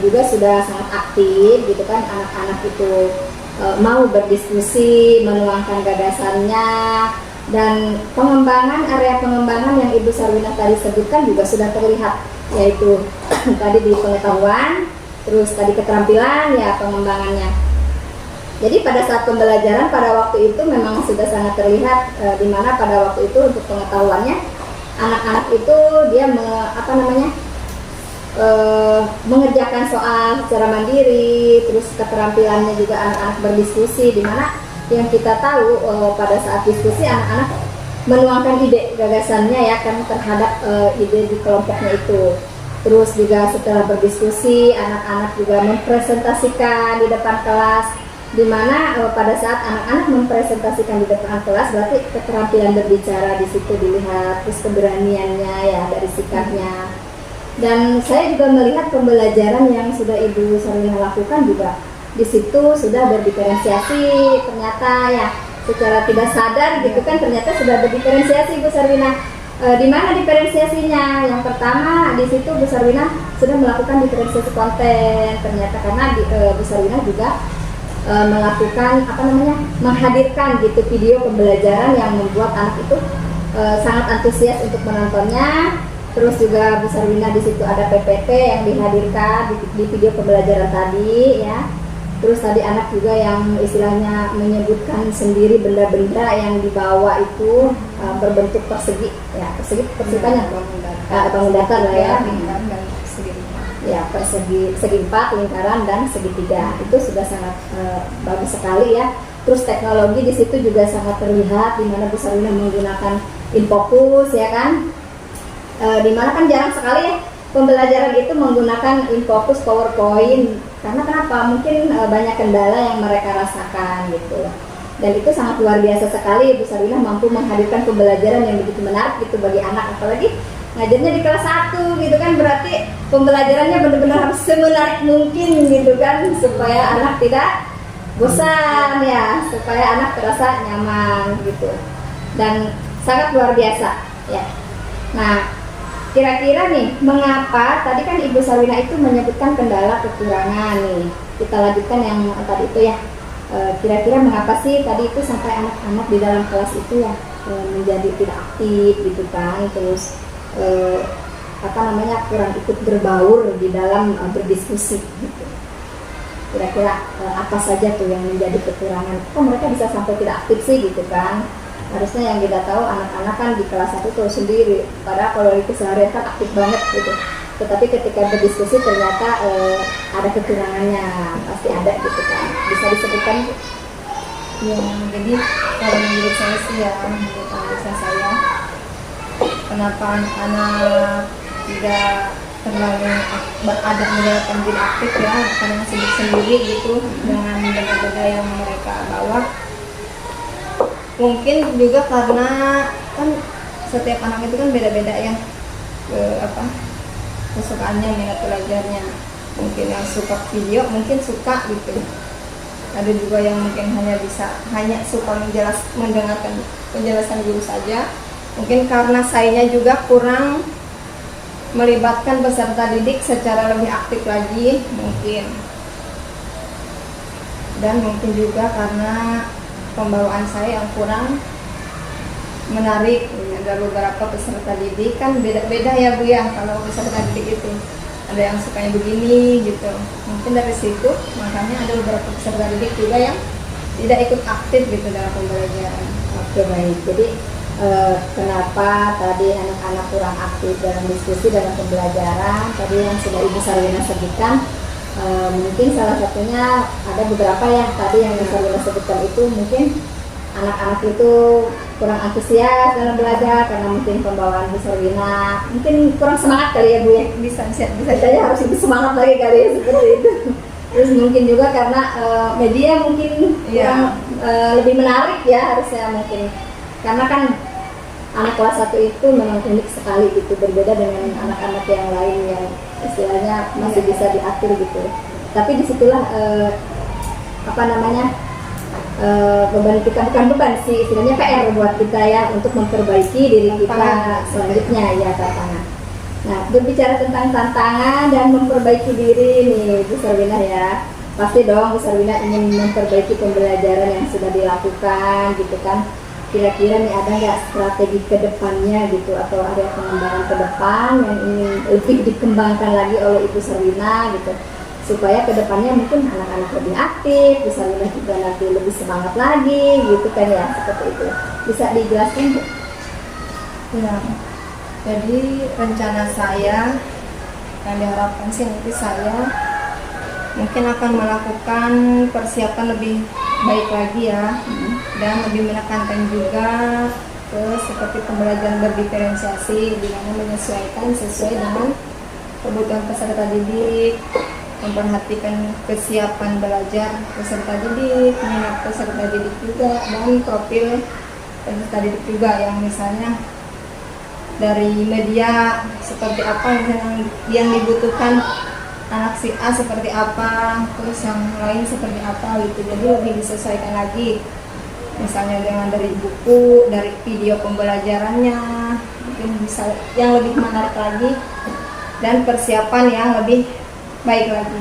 juga sudah sangat aktif gitu kan, anak-anak itu mau berdiskusi, menuangkan gagasannya, dan area pengembangan yang Ibu Sarwina tadi sebutkan juga sudah terlihat, yaitu tadi di pengetahuan, terus tadi keterampilan ya pengembangannya. Jadi pada saat pembelajaran pada waktu itu memang sudah sangat terlihat, di mana pada waktu itu untuk pengetahuannya anak-anak itu dia mengerjakan soal secara mandiri, terus keterampilannya juga anak-anak berdiskusi, di mana yang kita tahu pada saat diskusi anak-anak menuangkan ide gagasannya ya kan terhadap ide di kelompoknya itu. Terus juga setelah berdiskusi anak-anak juga mempresentasikan di depan kelas, di mana pada saat anak-anak mempresentasikan di depan kelas berarti keterampilan berbicara di situ dilihat, terus keberaniannya ya dari sikapnya. Dan saya juga melihat pembelajaran yang sudah Ibu Sarwina lakukan juga di situ sudah berdiferensiasi, ternyata ya secara tidak sadar gitu kan, ternyata sudah berdiferensiasi Bu Sarwina. Di mana diferensiasinya? Yang pertama di situ Bu Sarwina sudah melakukan diferensiasi konten, ternyata karena Bu Sarwina juga melakukan menghadirkan gitu video pembelajaran yang membuat anak itu sangat antusias untuk menontonnya. Terus juga Bu Sarwina di situ ada PPT yang dihadirkan di video pembelajaran tadi ya. Terus tadi anak juga yang istilahnya menyebutkan sendiri benda-benda yang dibawa itu berbentuk persegi ya, persipannya bangun datar lah ya. Ya, segi 4, lingkaran dan segitiga. Itu sudah sangat bagus sekali ya. Terus teknologi di situ juga sangat terlihat, di mana Bu Sarwina menggunakan infocus ya kan. Di mana kan jarang sekali ya pembelajaran itu menggunakan infocus PowerPoint, karena kenapa? Mungkin banyak kendala yang mereka rasakan gitu. Dan itu sangat luar biasa sekali Bu Sarwina mampu menghadirkan pembelajaran yang begitu menarik gitu bagi anak, apalagi ngajarnya di kelas 1 gitu kan, berarti pembelajarannya benar-benar harus semenarik mungkin gitu kan, supaya anak tidak bosan ya, supaya anak terasa nyaman gitu. Dan sangat luar biasa ya. Nah, kira-kira nih, mengapa tadi kan Ibu Sarwina itu menyebutkan kendala kekurangan nih. Kita lanjutkan yang tadi itu ya. Kira-kira mengapa sih tadi itu sampai anak-anak di dalam kelas itu ya menjadi tidak aktif gitu kan, terus kurang ikut berbaur di dalam berdiskusi gitu. Kira-kira apa saja tuh yang menjadi kekurangan? Kok mereka bisa sampai tidak aktif sih gitu kan? Harusnya yang kita tahu anak-anak kan di kelas 1 tahu sendiri, padahal kalau di keseharian kan aktif banget gitu. Tetapi ketika berdiskusi ternyata ada kekurangannya, pasti ada gitu kan. Bisa disebutkan? Ya, jadi kalau menurut saya sih ya, menurut analisa saya, kenapa anak-anak tidak terlalu berada menjadi tidak aktif ya, karena sibuk sendiri gitu dengan benda-benda yang mereka bawa. Mungkin juga karena kan setiap anak itu kan beda-beda ya kesukaannya, minat belajarnya. Mungkin yang suka video mungkin suka gitu, ada juga yang mungkin hanya suka mendengarkan penjelasan guru saja. Mungkin karena sayanya juga kurang melibatkan peserta didik secara lebih aktif lagi mungkin, dan mungkin juga karena pembawaan saya yang kurang menarik. Ada beberapa peserta didik kan beda-beda ya Bu ya, kalau peserta didik itu ada yang sukanya begini gitu. Mungkin dari situ makanya ada beberapa peserta didik juga yang tidak ikut aktif gitu dalam pembelajaran. Oke, baik. Jadi kenapa tadi anak-anak kurang aktif dalam diskusi dalam pembelajaran? Tadi yang sudah Ibu Sarwina sebutkan, mungkin salah satunya ada beberapa ya tadi yang Ibu Sarwina sebutkan itu mungkin anak-anak itu kurang antusias dalam belajar karena mungkin pembawaan Bu Sarwina mungkin kurang semangat kali ya Bu ya. Bisa Saya harus lebih semangat lagi kali ya seperti itu. Terus mungkin juga karena media mungkin kurang lebih menarik ya harusnya mungkin. Karena kan anak kelas 1 itu memang unik sekali gitu, berbeda dengan anak-anak yang lain yang istilahnya masih bisa diatur gitu. Tapi disitulah beban kita, bukan beban sih, istilahnya PR buat kita ya untuk memperbaiki diri kita selanjutnya ya, tantangan. Nah, berbicara tentang tantangan dan memperbaiki diri nih Bu Sarwina ya, pasti dong Bu Sarwina ingin memperbaiki pembelajaran yang sudah dilakukan gitu kan. Kira-kira nih ada nggak strategi ke depannya gitu, atau ada pengembangan ke depan yang ingin lebih dikembangkan lagi oleh Ibu Sarwina gitu, supaya ke depannya mungkin anak-anak lebih aktif, Bu Sarwina juga nanti lebih semangat lagi gitu kan ya, seperti itu. Bisa dijelaskan Bu? Ya, jadi rencana saya yang diharapkan sih nanti saya mungkin akan melakukan persiapan lebih baik lagi ya, dan lebih menekankan juga ke seperti pembelajaran berdiferensiasi di mana menyesuaikan sesuai dengan kebutuhan peserta didik, memperhatikan kesiapan belajar peserta didik, minat peserta didik juga, dan profil peserta didik juga, yang misalnya dari media seperti apa yang dibutuhkan anak si A seperti apa, terus yang lain seperti apa gitu. Jadi lebih disesuaikan lagi, misalnya dengan dari buku, dari video pembelajarannya, mungkin bisa yang lebih menarik lagi, dan persiapan yang lebih baik lagi.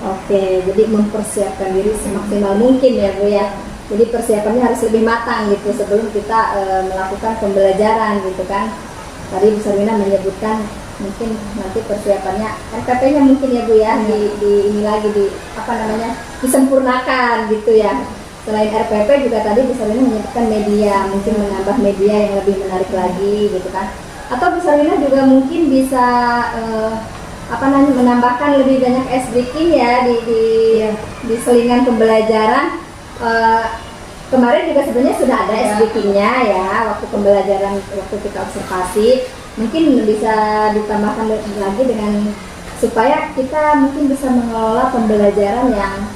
Oke, jadi mempersiapkan diri semaksimal mungkin ya Bu ya. Jadi persiapannya harus lebih matang gitu sebelum kita melakukan pembelajaran gitu kan. Tadi Bu Sarwina menyebutkan mungkin nanti persiapannya RPP-nya mungkin ya Bu ya, ini lagi disempurnakan gitu ya. Selain RPP juga tadi Bu Sarwina menyebutkan media, mungkin menambah media yang lebih menarik lagi gitu kan. Atau Bu Sarwina juga mungkin bisa menambahkan lebih banyak SBK ya di selingan pembelajaran. Kemarin juga sebenarnya sudah ada SBK-nya ya waktu pembelajaran, waktu kita observasi. Mungkin bisa ditambahkan lagi dengan supaya kita mungkin bisa mengelola pembelajaran yang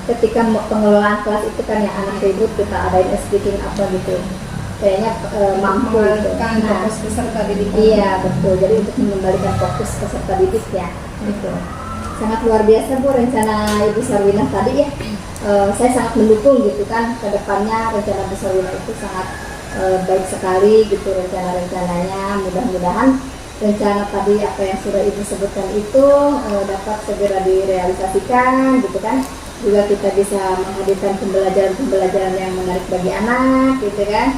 ketika pengelolaan kelas itu kan yang anak ribut, kita adain SBK apa gitu, kayaknya mampu gitu. Fokus peserta didik. Iya betul, jadi untuk mengembalikan fokus peserta didik ya gitu. Sangat luar biasa Bu rencana Ibu Sarwina tadi ya. Saya sangat mendukung gitu kan, kedepannya rencana Bu Sarwina itu sangat baik sekali gitu rencana-rencananya. Mudah-mudahan rencana tadi apa yang sudah Ibu sebutkan itu dapat segera direalisasikan gitu kan. Juga kita bisa menghadirkan pembelajaran yang menarik bagi anak gitu kan,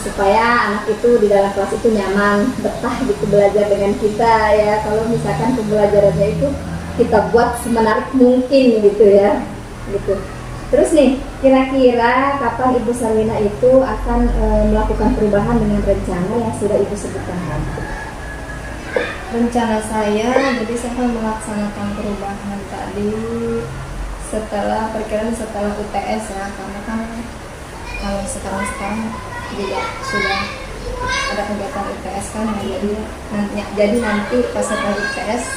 supaya anak itu di dalam kelas itu nyaman, betah gitu belajar dengan kita ya. Kalau misalkan pembelajarannya itu kita buat semenarik mungkin gitu ya gitu. Terus nih, kira-kira kapan Ibu Sarwina itu akan melakukan perubahan dengan rencana yang sudah Ibu sebutkan tadi? Rencana saya, jadi saya akan melaksanakan perubahan tadi setelah UTS ya, karena kan kalau sekarang juga sudah ada kegiatan UTS kan, jadi nanti pas setelah UTS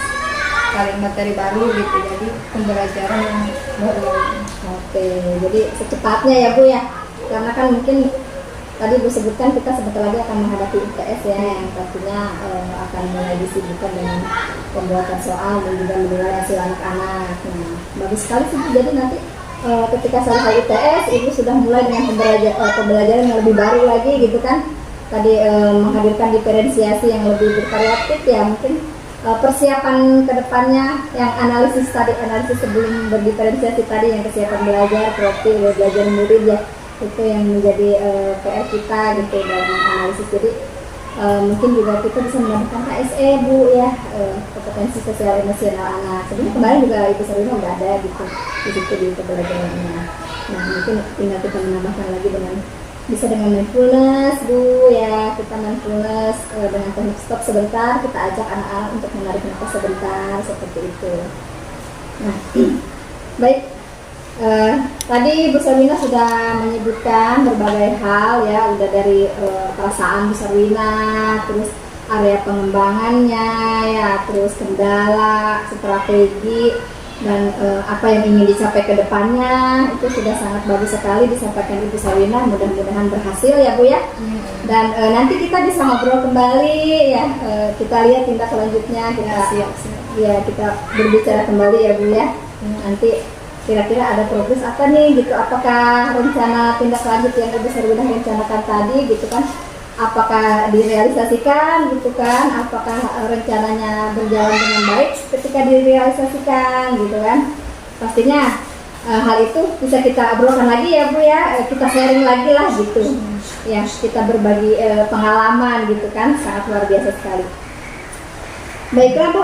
kalian materi baru gitu, jadi pembelajaran yang baru. Oke, jadi secepatnya ya Bu ya, karena kan mungkin tadi Bu sebutkan kita sebentar lagi akan menghadapi UTS ya, yang pastinya akan mulai disibukkan dengan pembuatan soal dan juga menilai hasil anak-anak. Nah, bagus sekali sih, jadi nanti ketika selesai UTS Ibu sudah mulai dengan pembelajaran yang lebih baru lagi gitu kan. Tadi menghadirkan diferensiasi yang lebih bervariatif ya, mungkin persiapan kedepannya yang analisis sebelum berdiferensiasi tadi, yang kesiapan belajar, profil belajar murid ya, itu yang menjadi PR kita gitu dalam analisis. Jadi mungkin juga kita bisa mendapatkan KSE Bu ya, kompetensi sosial emosional anak. Sebenarnya kemarin juga Ibu Sarwina udah ada gitu di situ di pembelajarannya. Nah mungkin tinggal kita menambahkan lagi dengan bisa dengan mindfulness Bu ya, kita mindfulness dengan teknik stop sebentar, kita ajak anak-anak untuk menarik nafas sebentar seperti itu. Nah baik, tadi Bu Sarwina sudah menyebutkan berbagai hal ya, udah dari perasaan Bu Sarwina, terus area pengembangannya ya, terus kendala, strategi, dan apa yang ingin dicapai ke depannya itu sudah sangat bagus sekali disampaikan Ibu Sarwina. Mudah-mudahan berhasil ya Bu ya. Dan nanti kita bisa ngobrol kembali ya, kita lihat tindak selanjutnya, kita berbicara kembali ya Bu ya. Nanti kira-kira ada progres apa nih gitu, apakah rencana tindak lanjut yang Ibu Sarwina rencanakan tadi gitu kan, apakah direalisasikan gitu kan, apakah rencananya berjalan dengan baik ketika direalisasikan gitu kan. Pastinya hal itu bisa kita obrolkan lagi ya Bu ya, kita sharing lagi lah gitu ya, kita berbagi pengalaman gitu kan, sangat luar biasa sekali. Baiklah Bu,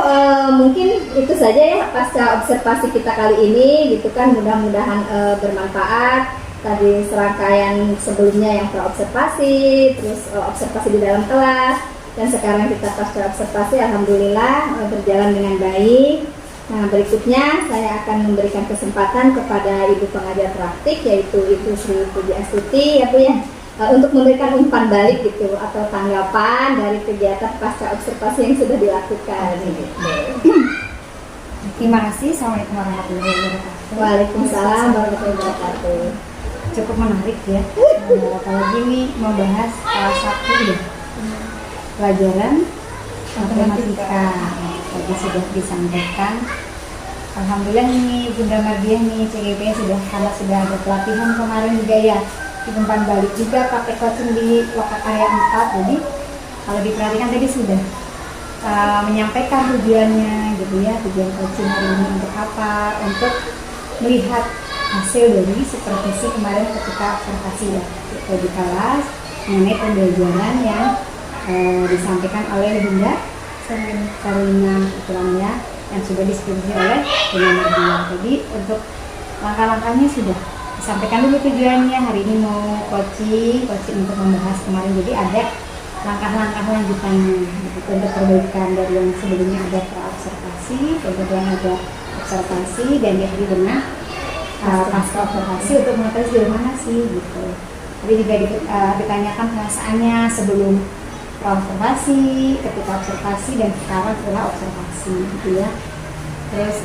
mungkin itu saja ya pasca observasi kita kali ini gitu kan, mudah-mudahan bermanfaat. Tadi serangkaian sebelumnya yang praobservasi, terus observasi di dalam kelas, dan sekarang kita pasca observasi, alhamdulillah berjalan dengan baik. Nah berikutnya saya akan memberikan kesempatan kepada Ibu pengajar praktik, yaitu Ibu Sri Puji Astuti ya Bu ya, untuk memberikan umpan balik gitu atau tanggapan dari kegiatan pasca observasi yang sudah dilakukan. Terima kasih. Assalamualaikum warahmatullahi wabarakatuh. Waalaikumsalam warahmatullahi wabarakatuh. Cukup menarik ya, apalagi ini membahas salah satu ya pelajaran matematika. Tadi sudah disampaikan. Alhamdulillah nih Bunda Mardiah nih CGP sudah ada pelatihan kemarin juga ya, umpan balik juga pakai coaching di lokal area 4. Jadi kalau diperhatikan tadi sudah menyampaikan tujuannya gitu ya, tujuan coaching hari ini untuk apa, untuk melihat hasil dari supervisi kemarin ketika observasi ya di kelas mengenai pembelajaran yang disampaikan oleh Bunda Sarwina ya, yang sudah diskusi oleh Bunda Mardiah. Jadi untuk langkah-langkahnya sudah disampaikan dulu tujuannya. Hari ini mau coaching untuk membahas kemarin, jadi ada langkah-langkah lanjutannya gitu, untuk perbaikan dari yang sebelumnya ada praobservasi, kemudian ada observasi, dan di hari dengan pasca observasi untuk mengetahui sejauh mana sih gitu. Tadi juga ditanyakan perasaannya sebelum observasi, ketika observasi, dan sekarang setelah observasi gitu ya. Terus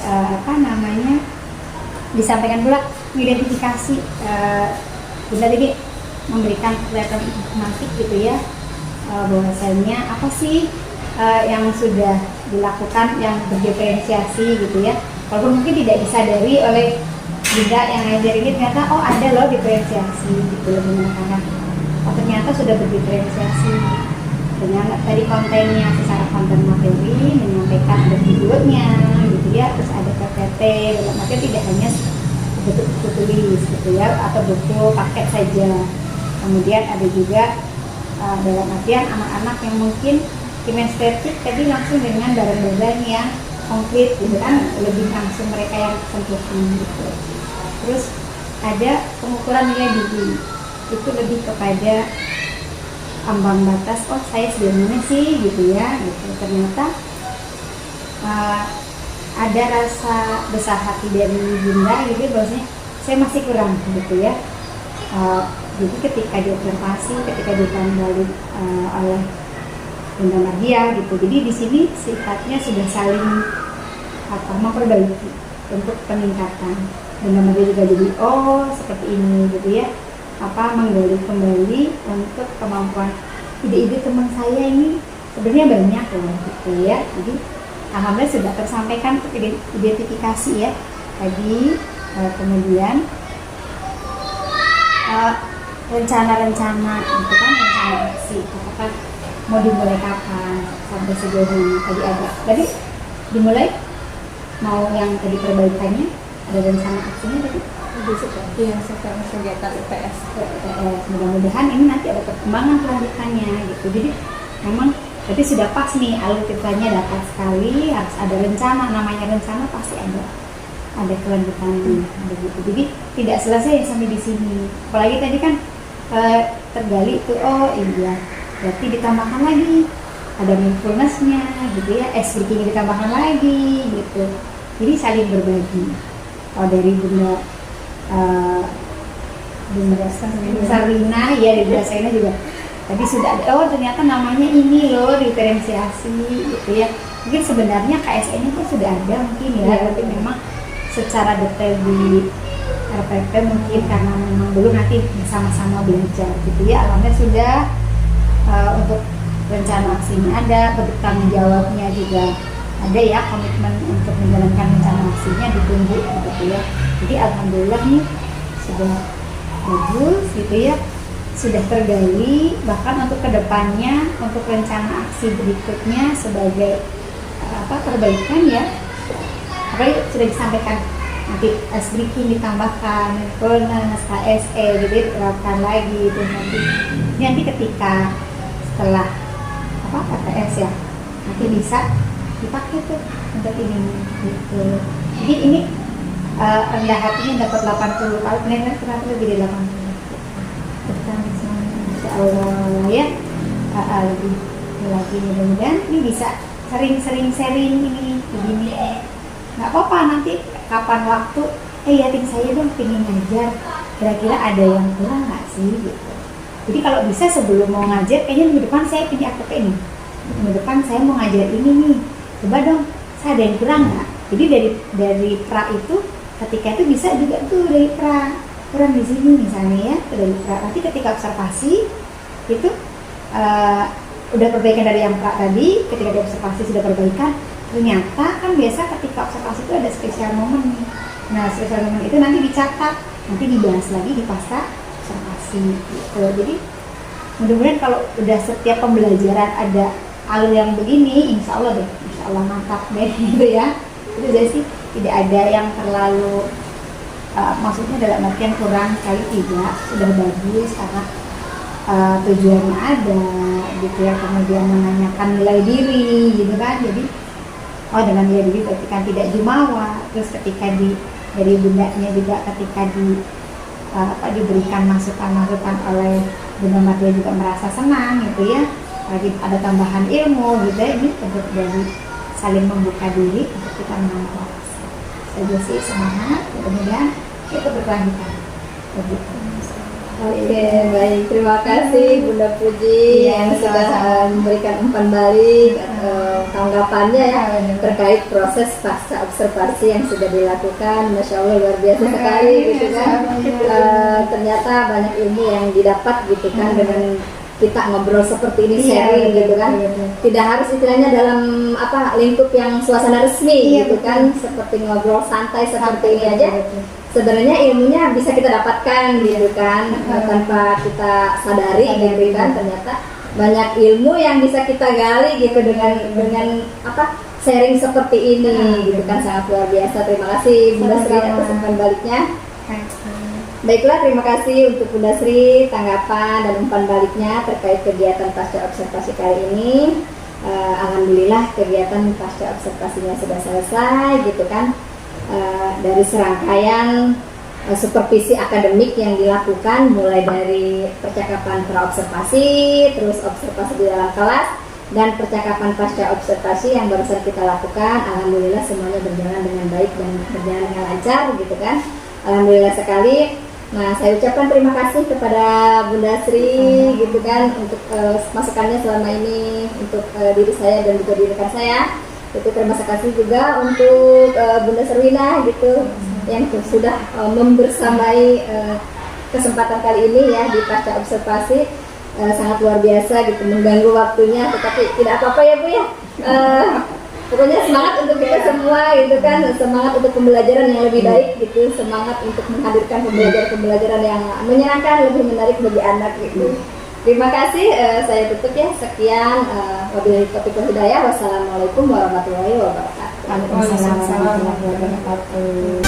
disampaikan pula identifikasi, Bunda tadi memberikan kelihatan informatif gitu ya, bahwasanya apa sih yang sudah dilakukan yang berdiferensiasi gitu ya, walaupun mungkin tidak disadari oleh Bunda yang ngajar ini, ternyata ada loh diferensiasi gitu, lebih menekankan ternyata sudah berdiferensiasi dengan tadi kontennya secara konten materi, menyampaikan ada videonya gitu ya, terus ada PPT, dalam artian tidak hanya buku tulis gitu ya, atau buku paket saja. Kemudian ada juga dalam artian anak-anak yang mungkin kinestetik tadi langsung dengan barang-barang yang konkret gitu kan, lebih langsung mereka yang sentuhan gitu. Terus ada pengukuran nilai diri, itu lebih kepada ambang batas, saya sejauh mana sih gitu ya gitu. Ternyata ada rasa besar hati dari Bunda gitu, bahwasanya saya masih kurang gitu ya. Jadi ketika diobservasi, ketika ditambah oleh Bunda Mardiah gitu, jadi di sini sifatnya sudah saling memperbaiki untuk peningkatan. Bunda Mardiah juga jadi seperti ini gitu ya, menggali kembali untuk kemampuan ide-ide teman saya ini sebenarnya banyak loh gitu ya. Jadi alhamdulillah sudah tersampaikan untuk identifikasi ya tadi. Kemudian rencana-rencana gitu kan, rencana aksi apakah mau dimulai kapan, sampai sejauh ini tadi dimulai mau yang tadi perbaikannya, ada rencana aksinya tadi seperti yang sekarang kegiatan UPS. Mudah-mudahan ini nanti ada perkembangan kelanjutannya gitu. Jadi memang berarti sudah pas nih, alur ceritanya dapat sekali, harus ada rencana, namanya rencana pasti ada kelanjutannya begitu. Jadi tidak selesai sampai di sini. Apalagi tadi kan tergali itu, oh iya berarti ditambahkan lagi ada mindfulness-nya gitu ya, breathing ditambahkan lagi gitu. Jadi saling berbagi. Kalau dari Bunda Sarina ya, di Bunda Sarina juga tadi sudah ada, oh ternyata namanya ini loh, diferensiasi gitu ya. Mungkin sebenarnya KSN itu sudah ada mungkin ya, tapi memang secara detail di RPP mungkin karena memang belum, nanti bersama-sama belajar gitu ya. Alhamdulillah sudah untuk rencana aksinya ada, bentuk tanggung jawabnya juga ada ya, komitmen untuk menjalankan rencana aksinya ditunggu gitu ya. Jadi alhamdulillah nih sudah bagus gitu ya, sudah tergali. Bahkan untuk kedepannya, untuk rencana aksi berikutnya sebagai perbaikan ya, apalagi sudah disampaikan nanti breathing ditambahkan, mindfulness, KSE gitu diterapkan lagi itu nanti ketika setelah KTS ya, nanti bisa dipakai tuh untuk ini gitu. Jadi ini rendah hatinya dapat 80, kalau benar-benar kenapa lebih dari 80 kita semuanya insya Allah ya, lebih lagi mudah-mudahan ini bisa sering-sering sharing ini begini, nggak apa-apa nanti kapan waktu yatin saya dong pengen ngajar, kira-kira ada yang kurang nggak sih gitu. Jadi kalau bisa sebelum mau ngajar, kayaknya minggu depan saya punya AKP nih, minggu depan saya mau ngajar ini nih, coba dong saya ada yang kurang nggak. Jadi dari pra itu ketika itu bisa juga tuh dari pra kurang di sini misalnya ya, dari pra nanti ketika observasi itu udah perbaikan dari yang pra tadi, ketika di observasi sudah perbaikan, ternyata kan biasa ketika observasi itu ada spesial momen nih. Nah spesial momen itu nanti dicatat, nanti dibahas lagi di pasca observasi gitu. Jadi mudah-mudahan kalau udah setiap pembelajaran ada alur yang begini, insya Allah deh, insya Allah mantap deh gitu ya. Itu jadi sih tidak ada yang terlalu maksudnya dalam artian kurang sekali, tidak, sudah bagus karena tujuannya ada gitu ya, kemudian menanyakan nilai diri gitu kan. Jadi oh dengan nilai diri berarti kan tidak jumawa, terus ketika dari bundanya juga ketika diberikan masukan oleh Bunda Maria juga merasa senang gitu ya, lagi ada tambahan ilmu gitu ya. Ini bentuk dari saling membuka diri untuk kita menambah saja sih, semangat, mudah-mudahan itu berkelanjutan begitu. Oke, baik. Terima kasih Bunda Puji yang sudah memberikan umpan balik tanggapannya ya terkait proses pasca observasi yang sudah dilakukan. Masya Allah luar biasa sekali gitu kan. Ternyata banyak ilmu yang didapat gitu kan dengan kita ngobrol seperti ini, sharing gitu kan. Tidak harus istilahnya dalam lingkup yang suasana resmi gitu kan, seperti ngobrol santai seperti ini aja. Sebenarnya ilmunya bisa kita dapatkan gitu kan, tanpa kita sadari gitu kan. Ternyata banyak ilmu yang bisa kita gali gitu dengan sharing seperti ini gitu kan, sangat luar biasa. Terima kasih Bunda Sri atas umpan baliknya. Baiklah, terima kasih untuk Bunda Sri tanggapan dan umpan baliknya terkait kegiatan pasca observasi kali ini. Alhamdulillah kegiatan pasca observasinya sudah selesai gitu kan. Dari serangkaian supervisi akademik yang dilakukan, mulai dari percakapan pra-observasi, terus observasi di dalam kelas, dan percakapan pasca observasi yang barusan kita lakukan. Alhamdulillah semuanya berjalan dengan baik dan berjalan dengan lancar gitu kan. Alhamdulillah sekali. Nah, saya ucapkan terima kasih kepada Bunda Sri gitu kan untuk masukannya selama ini untuk diri saya dan juga diri rekan saya. Itu terima kasih juga untuk Bunda Serwina gitu yang sudah membersamai kesempatan kali ini ya di pasca observasi. Sangat luar biasa gitu, mengganggu waktunya, tetapi tidak apa-apa ya Bu ya. Pokoknya semangat untuk kita semua gitu kan, semangat untuk pembelajaran yang lebih baik gitu, semangat untuk menghadirkan pembelajaran yang menyenangkan, lebih menarik bagi anak gitu. Terima kasih, saya tutup ya. Sekian, wabillahi taufiq wal hidayah. Wassalamualaikum warahmatullahi wabarakatuh. Waalaikumsalam warahmatullahi wabarakatuh.